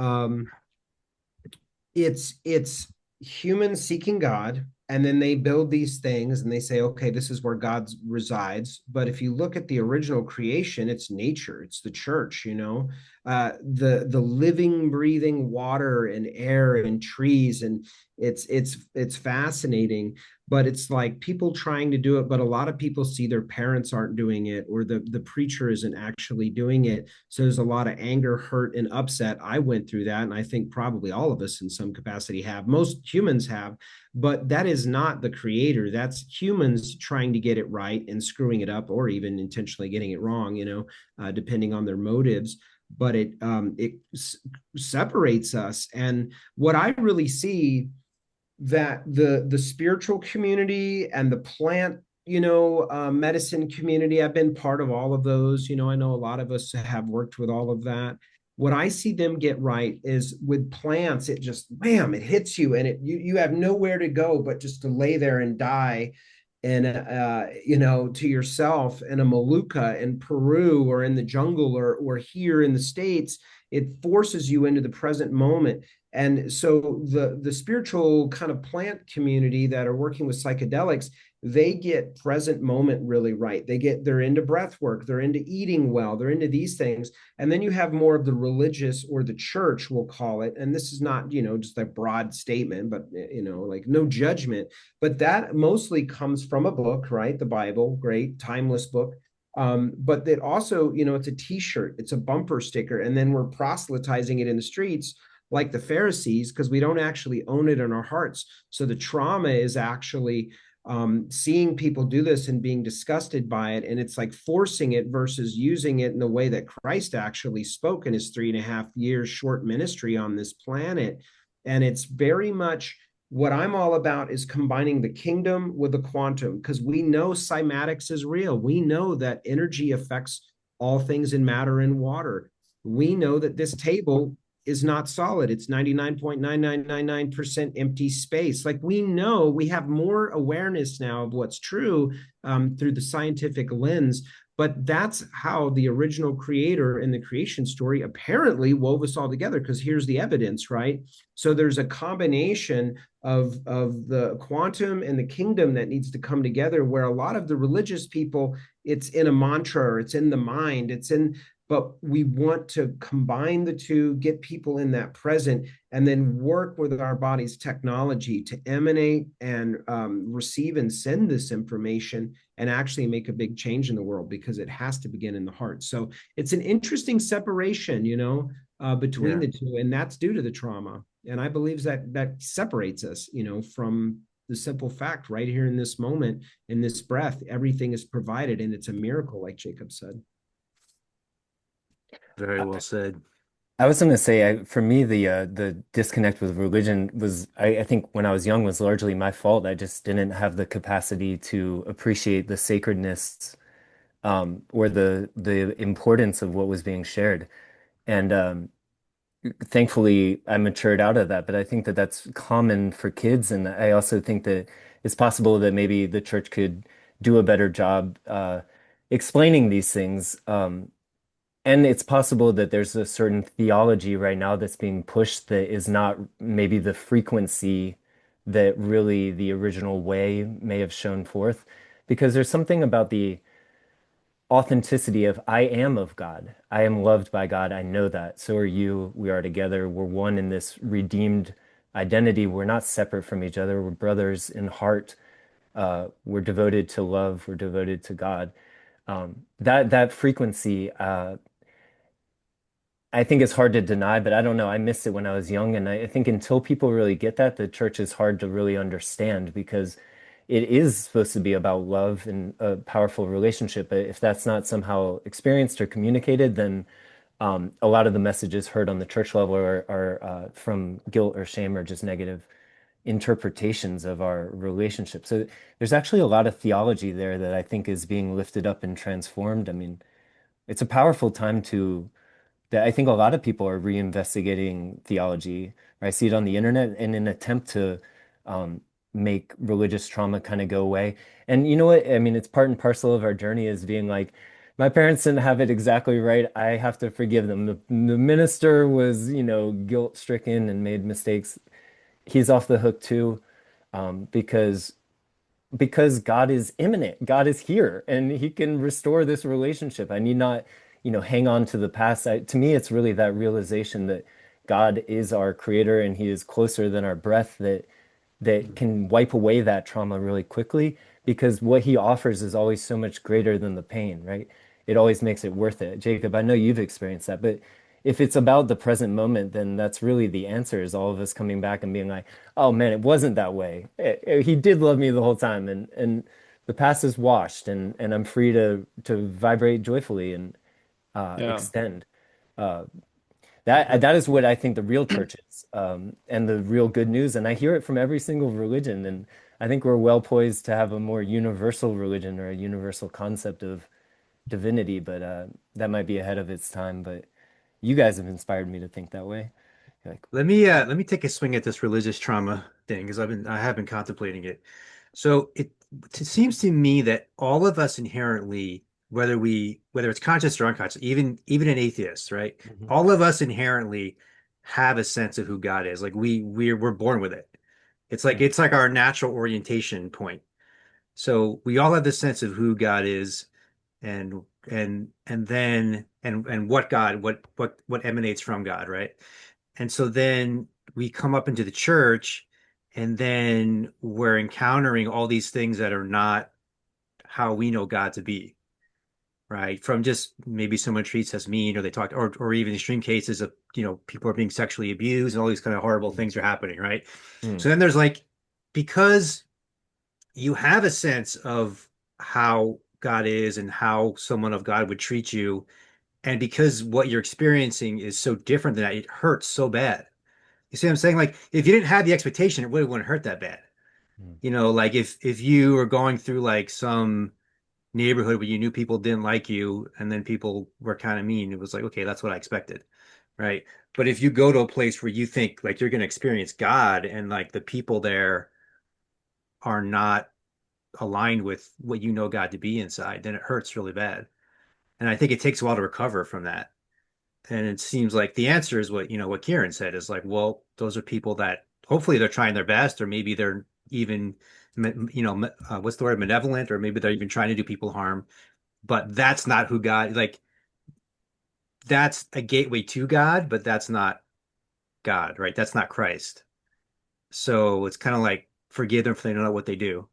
it's humans seeking God, and then they build these things and they say, okay, this is where God resides. But if you look at the original creation, it's nature, it's the church, the living, breathing water and air and trees, and it's fascinating. But it's like people trying to do it, but a lot of people see their parents aren't doing it, or the preacher isn't actually doing it. So there's a lot of anger, hurt, and upset. I went through that, and I think probably all of us in some capacity have. Most humans have, but that is not the creator. That's humans trying to get it right and screwing it up, or even intentionally getting it wrong, depending on their motives. But it separates us. And what I really see, that the spiritual community and the plant medicine community, I've been part of all of those. I know a lot of us have worked with all of that. What I see them get right is with plants, it just bam, it hits you, and you have nowhere to go but just to lay there and die, and to yourself in a Molucca in Peru, or in the jungle, or here in the States. It forces you into the present moment. And so the spiritual kind of plant community that are working with psychedelics, they get present moment really right. They're into breath work, they're into eating well, they're into these things. And then you have more of the religious, or the church, we'll call it. And this is not, just a broad statement, but like no judgment. But that mostly comes from a book, right? The Bible, great, timeless book. But that also, it's a t-shirt, it's a bumper sticker, and then we're proselytizing it in the streets like the Pharisees, because we don't actually own it in our hearts. So the trauma is actually seeing people do this and being disgusted by it. And it's like forcing it versus using it in the way that Christ actually spoke in his 3.5 years short ministry on this planet. And it's very much what I'm all about, is combining the kingdom with the quantum, because we know cymatics is real. We know that energy affects all things in matter and water. We know that this table is not solid. It's 99.9999% empty space. Like, we know, we have more awareness now of what's true through the scientific lens. But that's how the original creator in the creation story apparently wove us all together, because here's the evidence, right? So there's a combination of the quantum and the kingdom that needs to come together, where a lot of the religious people, it's in a mantra, or it's in the mind, but we want to combine the two, get people in that present, and then work with our body's technology to emanate and receive and send this information, and actually make a big change in the world, because it has to begin in the heart. So it's an interesting separation, between the two, and that's due to the trauma. And I believe that separates us, from the simple fact right here in this moment, in this breath, everything is provided, and it's a miracle, like Jacob said. Very well said. I was going to say, for me, the disconnect with religion was, I think, when I was young, was largely my fault. I just didn't have the capacity to appreciate the sacredness, or the importance of what was being shared. And thankfully, I matured out of that. But I think that that's common for kids, and I also think that it's possible that maybe the church could do a better job explaining these things. And it's possible that there's a certain theology right now that's being pushed that is not maybe the frequency that really the original way may have shown forth. Because there's something about the authenticity of, I am of God. I am loved by God. I know that. So are you. We are together. We're one in this redeemed identity. We're not separate from each other. We're brothers in heart. We're devoted to love. We're devoted to God. That frequency, I think it's hard to deny, but I don't know. I missed it when I was young. And I think until people really get that, the church is hard to really understand, because it is supposed to be about love and a powerful relationship. But if that's not somehow experienced or communicated, then a lot of the messages heard on the church level are from guilt or shame, or just negative interpretations of our relationship. So there's actually a lot of theology there that I think is being lifted up and transformed. I mean, it's a powerful time that I think a lot of people are reinvestigating theology. I see it on the internet in an attempt to make religious trauma kind of go away. And you know what? I mean, it's part and parcel of our journey, is being like, my parents didn't have it exactly right. I have to forgive them. The minister was, guilt-stricken and made mistakes. He's off the hook too, because God is imminent. God is here, and he can restore this relationship. I need not, hang on to the past. To me, it's really that realization that God is our creator, and he is closer than our breath, that can wipe away that trauma really quickly, because what he offers is always so much greater than the pain, right? It always makes it worth it. Jacob, I know you've experienced that, but if it's about the present moment, then that's really the answer, is all of us coming back and being like, oh man, it wasn't that way. He did love me the whole time, and the past is washed, and I'm free to vibrate joyfully and Yeah. extend. Uh, that is what I think the real church is, and the real good news. And I hear it from every single religion. And I think we're well poised to have a more universal religion, or a universal concept of divinity. But that might be ahead of its time. But you guys have inspired me to think that way. Like, Let me take a swing at this religious trauma thing, because I have been contemplating it. So it seems to me that all of us inherently, whether it's conscious or unconscious, even an atheist, right? mhm. All of us inherently have a sense of who God is. Like we're born with it. It's like our natural orientation point. So we all have this sense of who God is and what God, what emanates from God, right? And so then we come up into the church and then we're encountering all these things that are not how we know God to be, right? From just maybe someone treats us mean or they talk or even extreme cases of, people are being sexually abused and all these kind of horrible things are happening, right? Mm. So then there's like, because you have a sense of how God is and how someone of God would treat you, and because what you're experiencing is so different than that, it hurts so bad. You see what I'm saying? Like if you didn't have the expectation, it really wouldn't hurt that bad. Mm. Like if you were going through like some neighborhood where you knew people didn't like you and then people were kind of mean, it was like, okay, that's what I expected, right? But if you go to a place where you think like you're going to experience God and like the people there are not aligned with what you know God to be inside, then it hurts really bad. And I think it takes a while to recover from that. And it seems like the answer is what Kieran said is like, well, those are people that hopefully they're trying their best, or maybe they're even, what's the word, malevolent, or maybe they're even trying to do people harm. But that's not who God, like, that's a gateway to God, but that's not God, right? That's not Christ. So it's kind of like forgive them if they don't know what they do.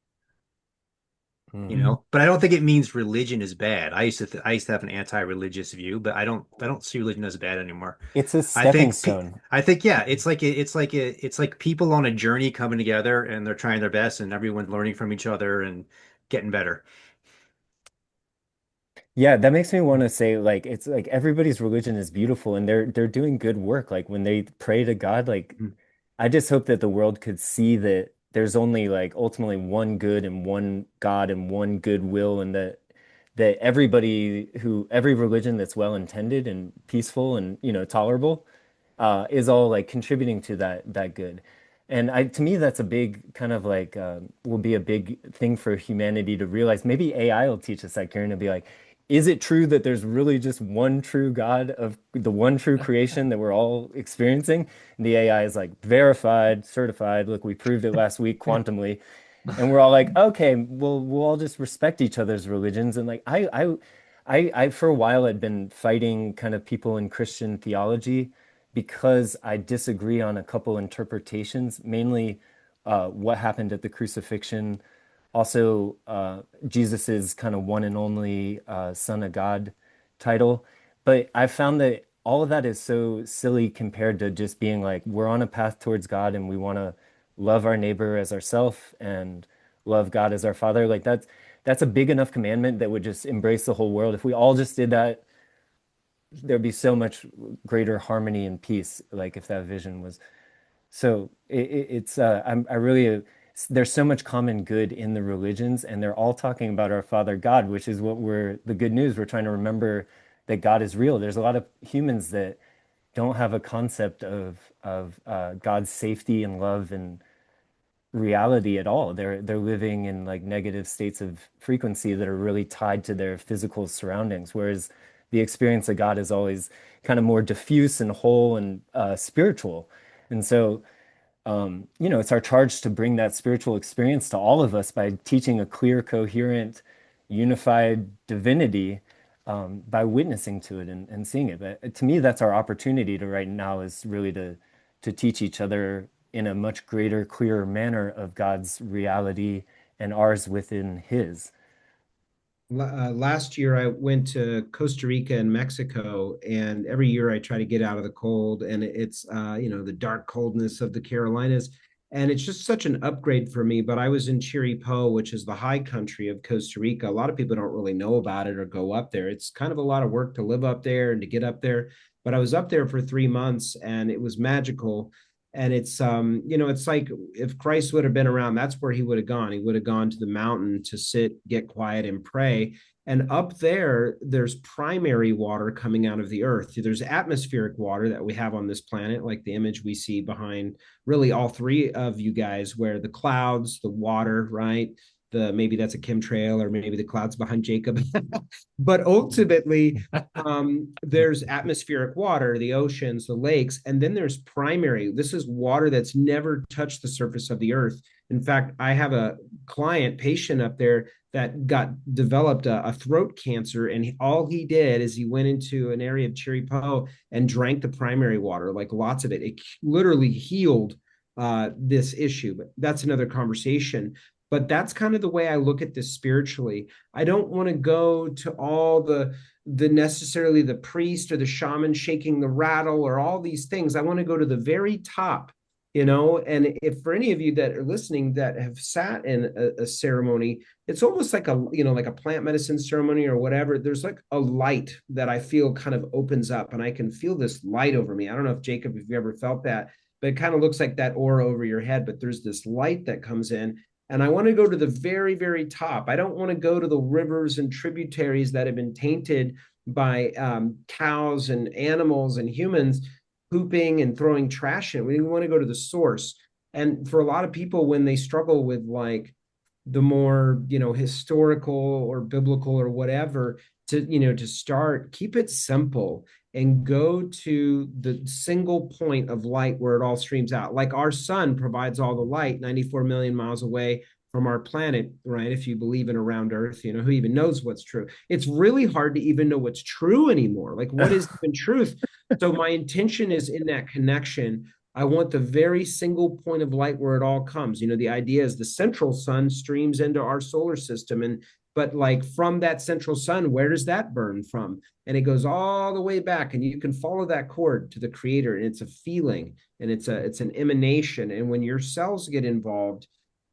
Mm. But I don't think it means religion is bad. I used to have an anti-religious view, but I don't see religion as bad anymore. It's a I stepping think stone. I think yeah, it's like people on a journey coming together and they're trying their best and everyone's learning from each other and getting better. Yeah, that makes me want to say like it's like everybody's religion is beautiful and they're doing good work. Like when they pray to God, like Mm. I just hope that the world could see that there's only like ultimately one good and one God and one good will, and that every religion that's well intended and peaceful and tolerable is all like contributing to that good. And to me that's a big kind of like will be a big thing for humanity to realize. Maybe AI will teach us that, Karen, to be like, is it true that there's really just one true God of the one true creation that we're all experiencing? And the AI is like verified, certified. Look, we proved it last week quantumly. And we're all like, okay, well, we'll all just respect each other's religions. And like, I for a while had been fighting kind of people in Christian theology because I disagree on a couple interpretations, mainly what happened at the crucifixion, also Jesus's kind of one and only Son of God title. But I found that all of that is so silly compared to just being like, we're on a path towards God and we want to love our neighbor as ourself and love God as our Father. Like that's a big enough commandment that would just embrace the whole world. If we all just did that, there'd be so much greater harmony and peace. Like if that vision was so it's I really there's so much common good in the religions, and they're all talking about our Father God, which is what we're the good news. We're trying to remember that God is real. There's a lot of humans that don't have a concept of God's safety and love and reality at all. They're living in like negative states of frequency that are really tied to their physical surroundings, whereas the experience of God is always kind of more diffuse and whole and spiritual. And so it's our charge to bring that spiritual experience to all of us by teaching a clear, coherent, unified divinity by witnessing to it and seeing it. But to me, that's our opportunity to right now is really to teach each other in a much greater, clearer manner of God's reality and ours within His. Last year I went to Costa Rica and Mexico, and every year I try to get out of the cold, and it's the dark coldness of the Carolinas, and it's just such an upgrade for me. But I was in Chiripo, which is the high country of Costa Rica. A lot of people don't really know about it or go up there. It's kind of a lot of work to live up there and to get up there. But I was up there for 3 months, and it was magical. And it's like if Christ would have been around, that's where he would have gone. He would have gone to the mountain to sit, get quiet, and pray. And up there, there's primary water coming out of the earth. There's atmospheric water that we have on this planet, like the image we see behind really all three of you guys, where the clouds, the water, right? the maybe that's a chemtrail or maybe the clouds behind Jacob. But ultimately, there's atmospheric water, the oceans, the lakes, and then there's primary. This is water that's never touched the surface of the earth. In fact, I have a patient up there that developed a throat cancer, and all he did is he went into an area of Chiripo and drank the primary water, like lots of it. It literally healed this issue, but that's another conversation. But that's kind of the way I look at this spiritually. I don't want to go to all the necessarily the priest or the shaman shaking the rattle or all these things. I want to go to the very top, and if for any of you that are listening that have sat in a ceremony, it's almost like like a plant medicine ceremony or whatever. There's like a light that I feel kind of opens up, and I can feel this light over me. I don't know if Jacob, if you ever felt that, but it kind of looks like that aura over your head, but there's this light that comes in. And I want to go to the very, very top. I don't want to go to the rivers and tributaries that have been tainted by cows and animals and humans pooping and throwing trash in. We want to go to the source. And for a lot of people, when they struggle with like the more, historical or biblical or whatever, to start, keep it simple and go to the single point of light where it all streams out. Like our sun provides all the light 94 million miles away from our planet, right? If you believe in a round earth, who even knows what's true? It's really hard to even know what's true anymore. Like, what is even truth? So my intention is in that connection. I want the very single point of light where it all comes. The idea is the central sun streams into our solar system, but like from that central sun, where does that burn from? And it goes all the way back, and you can follow that cord to the creator, and it's a feeling, and it's an emanation. And when your cells get involved,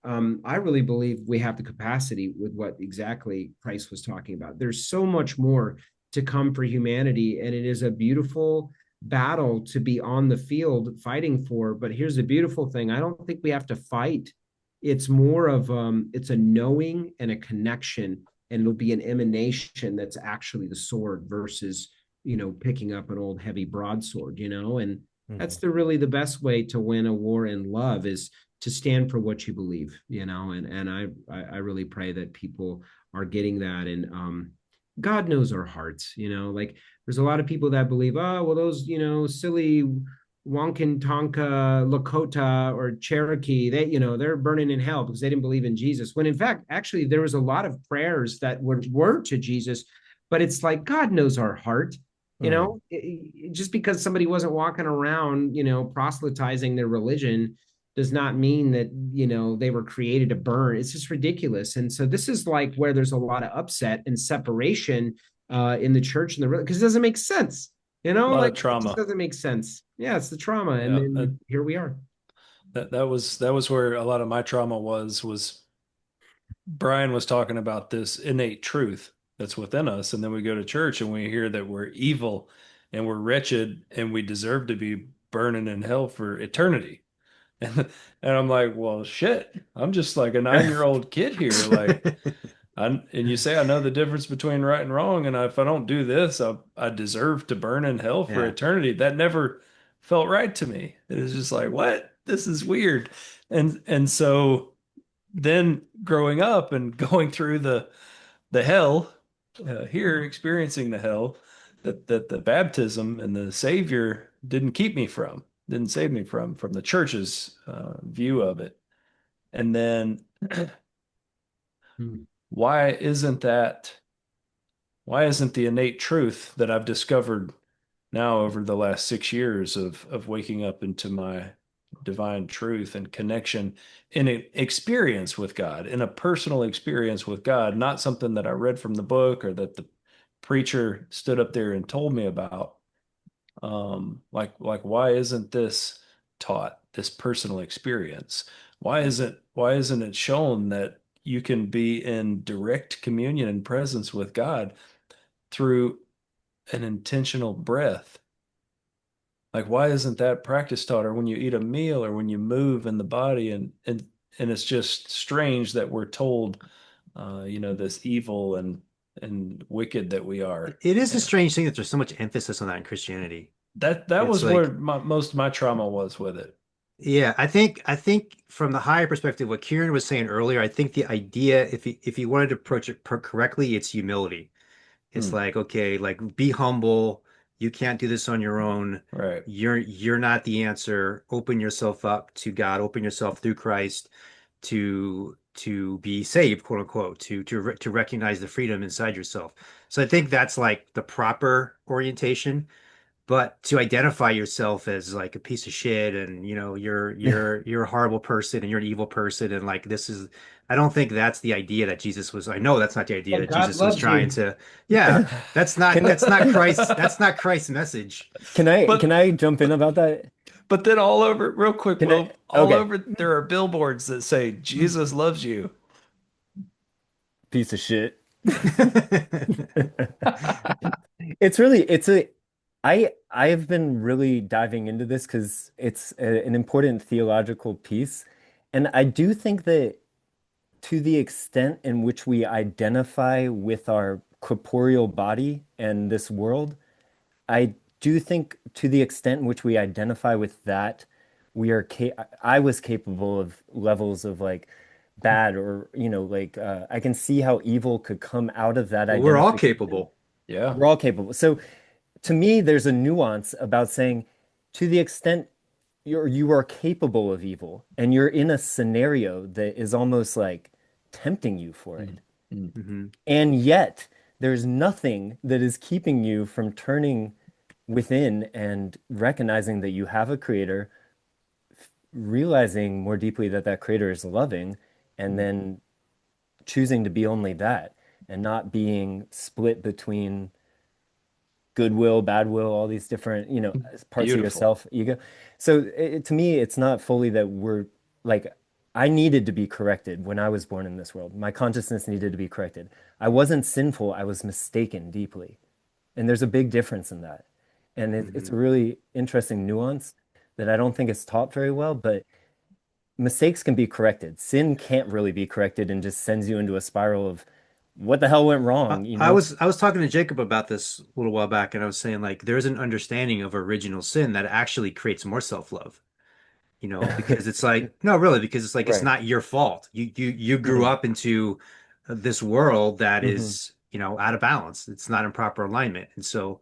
I really believe we have the capacity with what exactly Christ was talking about. There's so much more to come for humanity, and it is a beautiful battle to be on the field fighting for. But here's the beautiful thing: I don't think we have to fight. It's more of it's a knowing and a connection, and it'll be an emanation that's actually the sword versus picking up an old heavy broadsword. And that's really the best way to win a war in love, is to stand for what you believe. And I really pray that people are getting that. And God knows our hearts. Like there's a lot of people that believe, oh well, those silly Wonkin, Tonka, Lakota, or Cherokee, they're burning in hell because they didn't believe in Jesus. When in fact, actually, there was a lot of prayers that were to Jesus, but it's like God knows our heart. Just because somebody wasn't walking around, proselytizing their religion does not mean that, they were created to burn. It's just ridiculous. And so this is like where there's a lot of upset and separation in the church and because it doesn't make sense. A lot like of trauma. it just doesn't make sense. Yeah, it's the trauma. And then here we are. That was where a lot of my trauma was Brian was talking about this innate truth that's within us. And then we go to church and we hear that we're evil and we're wretched and we deserve to be burning in hell for eternity. And I'm like, well, shit, I'm just like a 9-year-old kid here. Like, and you say I know the difference between right and wrong, and if I don't do this, I deserve to burn in hell for eternity. That never felt right to me. It was just like, what? This is weird. And so then growing up and going through the hell here, experiencing the hell that the baptism and the Savior didn't save me from the church's view of it. And then why isn't the innate truth that I've discovered now over the last 6 years of waking up into my divine truth and connection in an experience with God, in a personal experience with God, not something that I read from the book or that the preacher stood up there and told me about. Like why isn't this taught, this personal experience? Why isn't it shown that you can be in direct communion and presence with God through an intentional breath? Like, why isn't that practice taught, or when you eat a meal, or when you move in the body? And it's just strange that we're told, this evil and wicked that we are. It is a strange thing that there's so much emphasis on that in Christianity. That was like, where most of my trauma was with it. Yeah, I think from the higher perspective, what Kieran was saying earlier, I think the idea, if you wanted to approach it correctly, it's humility. It's Hmm. like, okay, like be humble. You can't do this on your own. Right. You're not the answer. Open yourself up to God. Open yourself through Christ to be saved, quote unquote, to recognize the freedom inside yourself. So I think that's like the proper orientation. But to identify yourself as like a piece of shit and you're a horrible person and you're an evil person and like this is I don't think that's the idea that Jesus was. I know that's not the idea Well, that God Jesus was loves trying you. to. Yeah, Can that's not Christ's message. can But I jump in about that? but then all over, real quick, Can I? Will, all Okay, over there are billboards that say Jesus loves you. piece of shit. It's really it's a I've been really diving into this because it's an important theological piece, and I do think that to the extent in which we identify with our corporeal body and this world, I do think to the extent in which we identify with that, we are ca I was capable of levels of like bad or like I can see how evil could come out of that Well, we're all identification. capable. Yeah. We're all capable. So to me, there's a nuance about saying to the extent you are capable of evil and you're in a scenario that is almost like tempting you for Mm. it. Mm. Hmm. And yet there's nothing that is keeping you from turning within and recognizing that you have a creator, realizing more deeply that that creator is loving, and then choosing to be only that and not being split between goodwill, bad will, all these different, parts of Beautiful. yourself, ego. So to me, it's not fully that we're like, I needed to be corrected when I was born in this world. My consciousness needed to be corrected. I wasn't sinful, I was mistaken deeply. And there's a big difference in that. And it's Hmm. a really interesting nuance that I don't think is taught very well, but mistakes can be corrected. Sin can't really be corrected and just sends you into a spiral of what the hell went I, wrong, you I know? was I was talking to Jacob about this a little while back, and I was saying like there's an understanding of original sin that actually creates more self-love. Because it's like, no, really, because it's like it's Right. not your fault. You grew Mhm. up into this world that Mhm. is, out of balance. It's not in proper alignment. And so,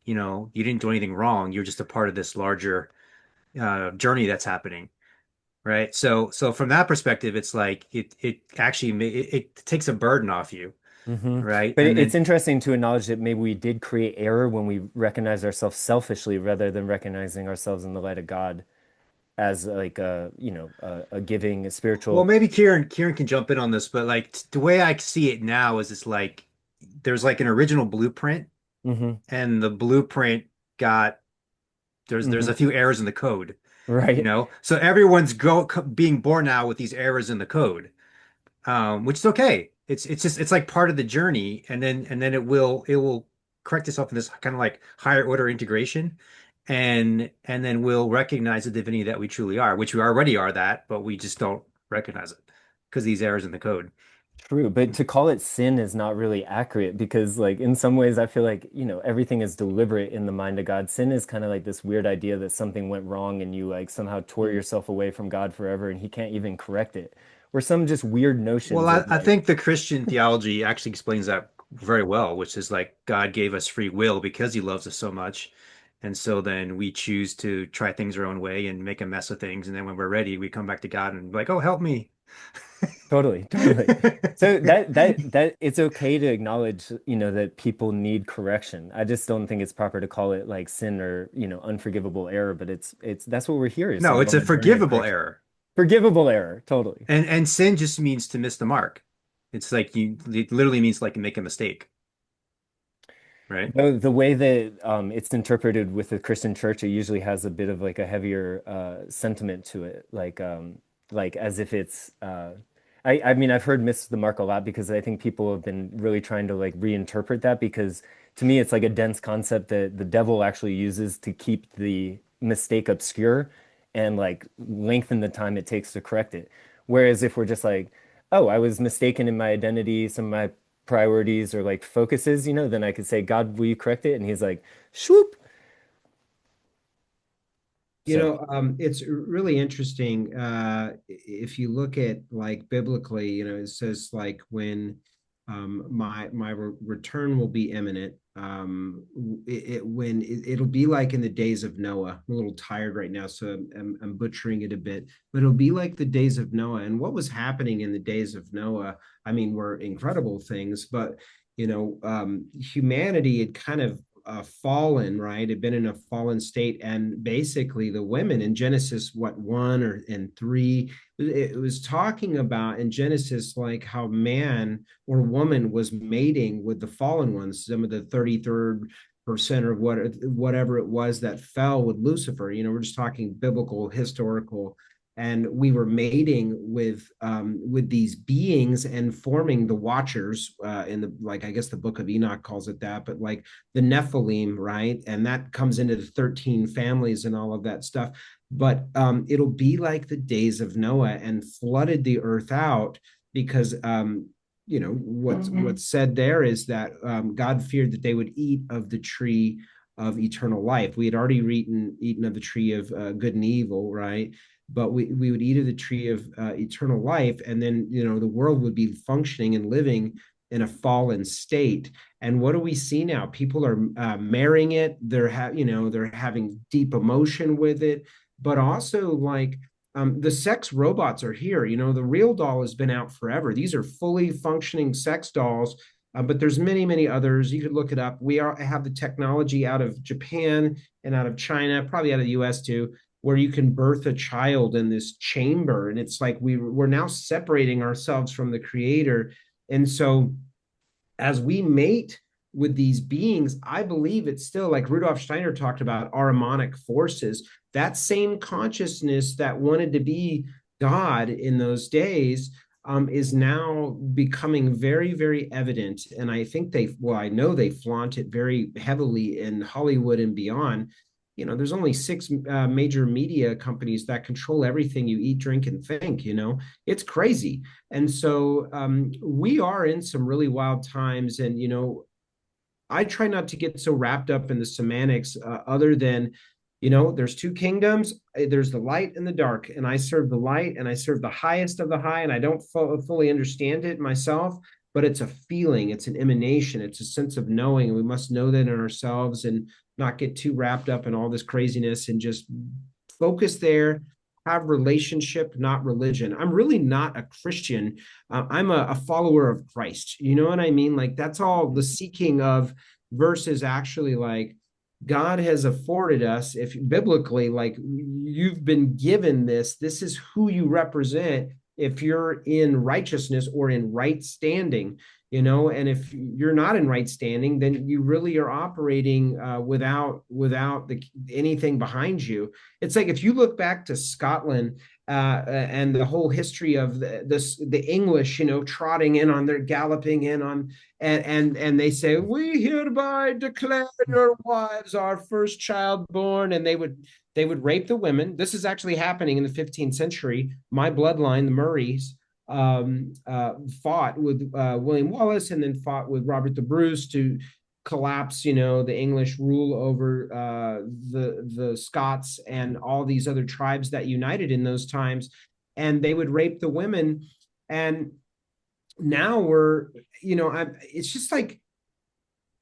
you didn't do anything wrong. You're just a part of this larger journey that's happening, right? So from that perspective, it's like it actually it takes a burden off you, right? But And it's then interesting to acknowledge that maybe we did create error when we recognize ourselves selfishly rather than recognizing ourselves in the light of God as like a giving, a well, spiritual. maybe Kieran can jump in on this, but like the way I see it now is it's like there's like an original blueprint Hmm. and the blueprint got there's a Hmm. few errors in the code, Right. so everyone's being born now with these errors in the code, which is okay. It's just it's like part of the journey, and then it will correct itself in this kind of like higher order integration, and then we'll recognize the divinity that we truly are, which we already are that, but we just don't recognize it because these errors in the code. True, but to call it sin is not really accurate because, like, in some ways, I feel like, everything is deliberate in the mind of God. Sin is kind of like this weird idea that something went wrong and you, like, somehow tore Mm. yourself away from God forever and He can't even correct it. Or some just weird Well, notions I, of, I like, think the Christian theology actually explains that very well, which is like God gave us free will because he loves us so much. And so then we choose to try things our own way and make a mess of things. And then when we're ready, we come back to God and be like, oh, help me. totally, totally. So that it's okay to acknowledge, that people need correction. I just don't think it's proper to call it like sin or, unforgivable error, but it's that's what we're here is to No, go it's on a a journey of forgivable correction. error. Forgivable error, totally. And sin just means to miss the mark. It's like it literally means like make a mistake, right? The way that it's interpreted with the Christian church, it usually has a bit of like a heavier sentiment to it, like as if it's. I mean, I've heard "miss the mark" a lot because I think people have been really trying to like reinterpret that because to me it's like a dense concept that the devil actually uses to keep the mistake obscure and like lengthen the time it takes to correct it. Whereas if we're just like, oh, I was mistaken in my identity, some of my priorities or like focuses, then I could say, God, will you correct it? And he's like, swoop. So, It's really interesting. If you look at like biblically, it says like when my return will be imminent. It'll be like in the days of Noah. I'm a little tired right now, so I'm butchering it a bit, but it'll be like the days of Noah. And what was happening in the days of Noah, I mean, were incredible things, but humanity had kind of fallen, right? Had been in a fallen state, and basically the women in Genesis, what, 1 or 3, it was talking about in Genesis like how man or woman was mating with the fallen ones, some of the 33rd percent or whatever it was that fell with Lucifer. We're just talking biblical, historical, and we were mating with these beings and forming the Watchers, in the, like, I guess the Book of Enoch calls it that, but like the Nephilim, right? And that comes into the 13 families and all of that stuff. But it'll be like the days of Noah and flooded the earth out because what's said there is that God feared that they would eat of the tree of eternal life. We had already eaten of the tree of good and evil, right? But we would eat of the tree of eternal life, and then the world would be functioning and living in a fallen state. And what do we see now? People are marrying it. They're having deep emotion with it, but also like the sex robots are here. The real doll has been out forever. These are fully functioning sex dolls. But there's many, many others. You could look it up. We have the technology out of Japan and out of China, probably out of the US too, where you can birth a child in this chamber. And it's like we're now separating ourselves from the creator. And so as we mate with these beings, I believe it's still, like Rudolf Steiner talked about, Ahrimanic forces. That same consciousness that wanted to be God in those days is now becoming very, very evident. And I think I know they flaunt it very heavily in Hollywood and beyond. There's only 6 major media companies that control everything you eat, drink, and think. It's crazy. And so we are in some really wild times. And, I try not to get so wrapped up in the semantics other than, there's 2 kingdoms. There's the light and the dark. And I serve the light, and I serve the highest of the high. And I don't fully understand it myself, but it's a feeling, it's an emanation, it's a sense of knowing. And we must know that in ourselves and not get too wrapped up in all this craziness, and just focus there, have relationship, not religion. I'm really not a Christian. I'm a follower of Christ. You know what I mean? Like, that's all the seeking of, versus actually like God has afforded us, if biblically, like, you've been given this is who you represent if you're in righteousness or in right standing. And if you're not in right standing, then you really are operating without anything behind you. It's like if you look back to Scotland and the whole history of the English, trotting in on, their galloping in on, and they say, "We hereby declare your wives our first child born," and they would rape the women. This is actually happening in the 15th century. My bloodline, the Murrays, fought with William Wallace, and then fought with Robert the Bruce to collapse, the English rule over the Scots and all these other tribes that united in those times. And they would rape the women. And now it's just like,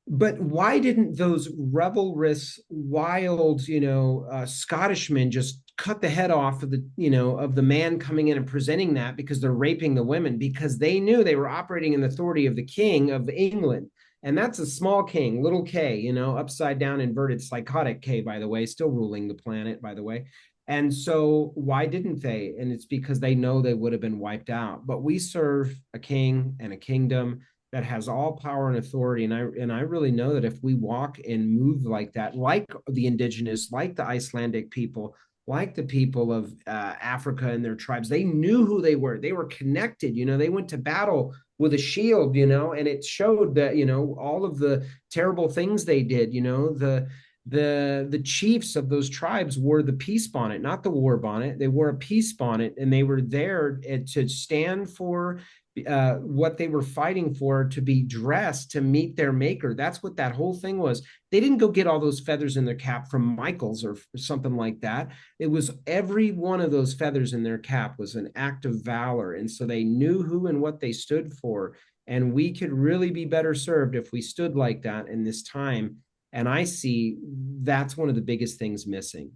but why didn't those revelrous, wild, Scottishmen just cut the head off of the man coming in and presenting that, because they're raping the women, because they knew they were operating in the authority of the King of England. And that's a small king, little K, upside down, inverted, psychotic K, by the way, still ruling the planet, by the way. And so why didn't they? And it's because they know they would have been wiped out. But we serve a king and a kingdom that has all power and authority. And I really know that if we walk and move like that, like the indigenous, like the Icelandic people, like the people of Africa and their tribes, they knew who they were. They were connected. They went to battle with a shield, and it showed that, all of the terrible things they did. The chiefs of those tribes wore the peace bonnet, not the war bonnet. They wore a peace bonnet, and they were there to stand for what they were fighting for, to be dressed to meet their maker. That's what that whole thing was. They didn't go get all those feathers in their cap from Michael's or something like that. It was every one of those feathers in their cap was an act of valor. And so they knew who and what they stood for. And we could really be better served if we stood like that in this time. And I see that's one of the biggest things missing,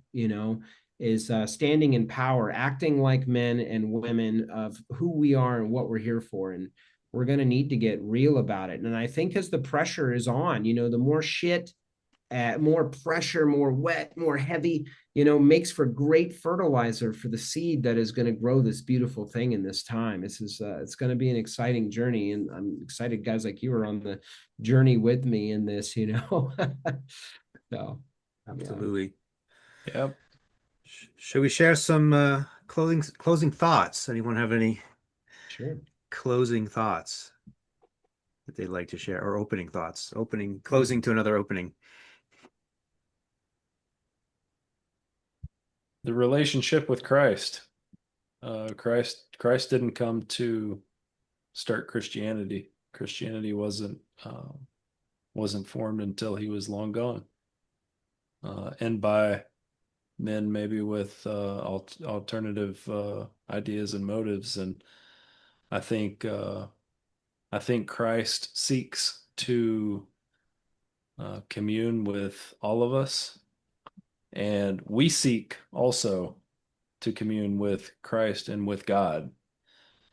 is standing in power, acting like men and women of who we are and what we're here for. And we're going to need to get real about it. And I think as the pressure is on, the more shit, more pressure, more wet, more heavy, makes for great fertilizer for the seed that is going to grow this beautiful thing in this time. It's going to be an exciting journey. And I'm excited guys like you are on the journey with me in this, So, Absolutely. Yep. Should we share some closing thoughts? Anyone have any sure. closing thoughts that they'd like to share, or opening thoughts? Closing to another opening. The relationship with Christ. Christ didn't come to start Christianity. Christianity wasn't formed until he was long gone, and by men maybe with alternative ideas and motives. And I think Christ seeks to commune with all of us, and we seek also to commune with Christ and with God.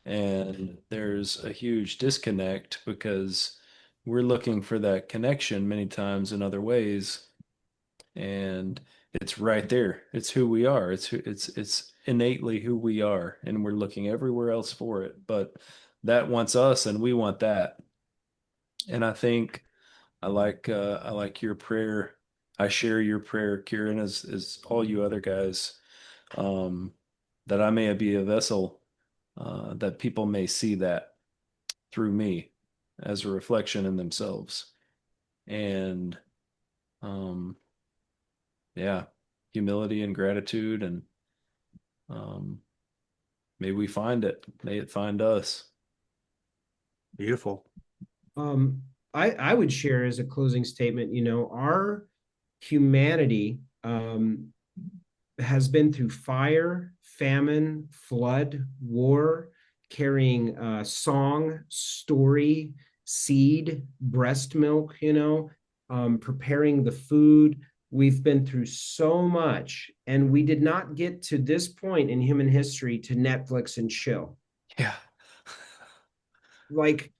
And there's a huge disconnect because we're looking for that connection many times in other ways, and it's right there. It's who we are. It's innately who we are, and we're looking everywhere else for it. But that wants us, and we want that. And I think I like your prayer. I share your prayer, Kieran, as all you other guys, that I may be a vessel, that people may see that through me as a reflection in themselves. And yeah, humility and gratitude, and um, may we find it. May it find us. Beautiful. I would share as a closing statement, our humanity has been through fire, famine, flood, war, carrying song, story, seed, breast milk, preparing the food. We've been through so much, and we did not get to this point in human history to Netflix and chill. Yeah. Like,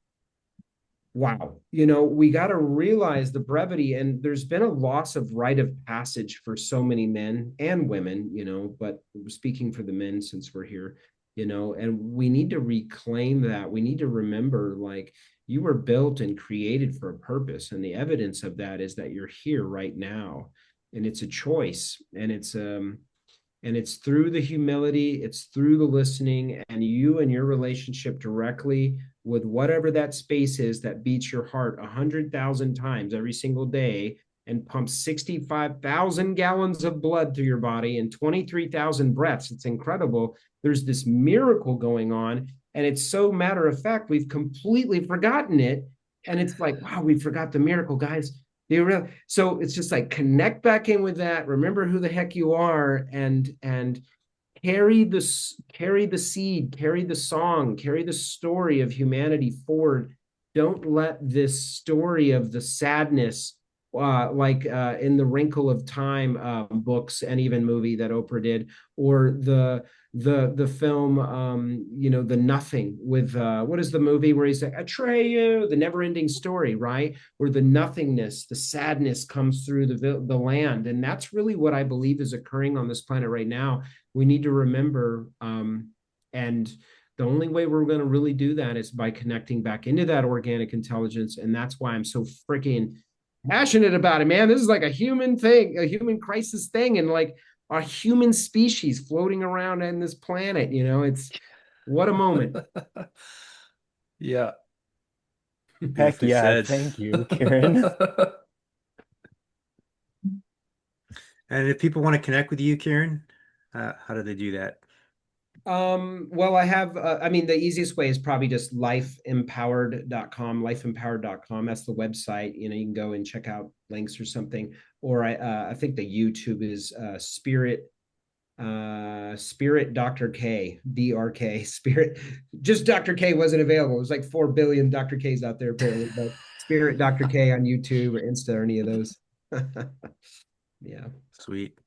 wow, we got to realize the brevity, and there's been a loss of rite of passage for so many men and women, but speaking for the men since we're here, and we need to reclaim that. We need to remember, like, you were built and created for a purpose, and the evidence of that is that you're here right now, and it's a choice, and it's through the humility, it's through the listening, and you and your relationship directly with whatever that space is that beats your heart 100,000 times every single day and pumps 65,000 gallons of blood through your body and 23,000 breaths. It's incredible. There's this miracle going on. And it's so matter of fact, we've completely forgotten it. And it's like, wow, we forgot the miracle, guys. So it's just like, connect back in with that. Remember who the heck you are, and carry the seed, carry the song, carry the story of humanity forward. Don't let this story of the sadness, in the Wrinkle of Time books and even movie that Oprah did, or the film, The Nothing with what is the movie where he's like, Atreyu, the never ending story, right? Where the nothingness, the sadness comes through the land. And that's really what I believe is occurring on this planet right now. We need to remember, and the only way we're going to really do that is by connecting back into that organic intelligence. And that's why I'm so freaking passionate about it, man. This is like a human thing, a human crisis thing, and like a human species floating around in this planet. It's what a moment. Yeah. Heck Beautifully yeah. said. Thank you, Kieran. And if people want to connect with you, Kieran, how do they do that? Well, I have, I mean, the easiest way is probably just lifeempowered.com. That's the website. You know, you can go and check out links or something. Or I think the YouTube is Spirit Dr. K, DRK, Spirit. Just Dr. K wasn't available. There's like 4 billion Dr. Ks out there apparently, but Spirit Dr. K on YouTube or Insta or any of those. Yeah. Sweet.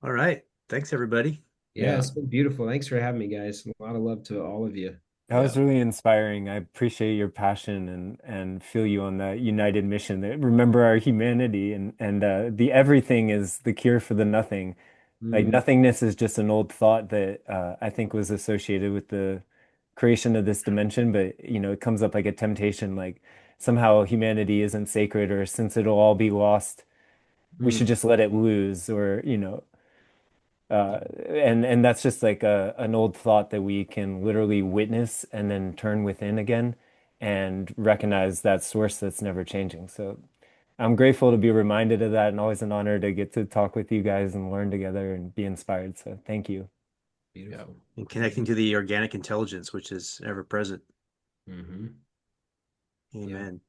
All right. Thanks, everybody. Yeah, Yeah. it's been beautiful. Thanks for having me, guys. A lot of love to all of you. That was Yeah. really inspiring. I appreciate your passion and feel you on that united mission. That remember our humanity and the everything is the cure for the nothing. Like Mm, nothingness is just an old thought that I think was associated with the creation of this dimension, but it comes up like a temptation, like somehow humanity isn't sacred, or since it'll all be lost, we should mm. just let it lose, or Yeah, and that's just like an old thought that we can literally witness and then turn within again and recognize that source that's never changing. So I'm grateful to be reminded of that and always an honor to get to talk with you guys and learn together and be inspired. So thank you. Yeah. beautiful. And Yeah. connecting to the organic intelligence, which is ever present. Hmm. Yeah. Amen.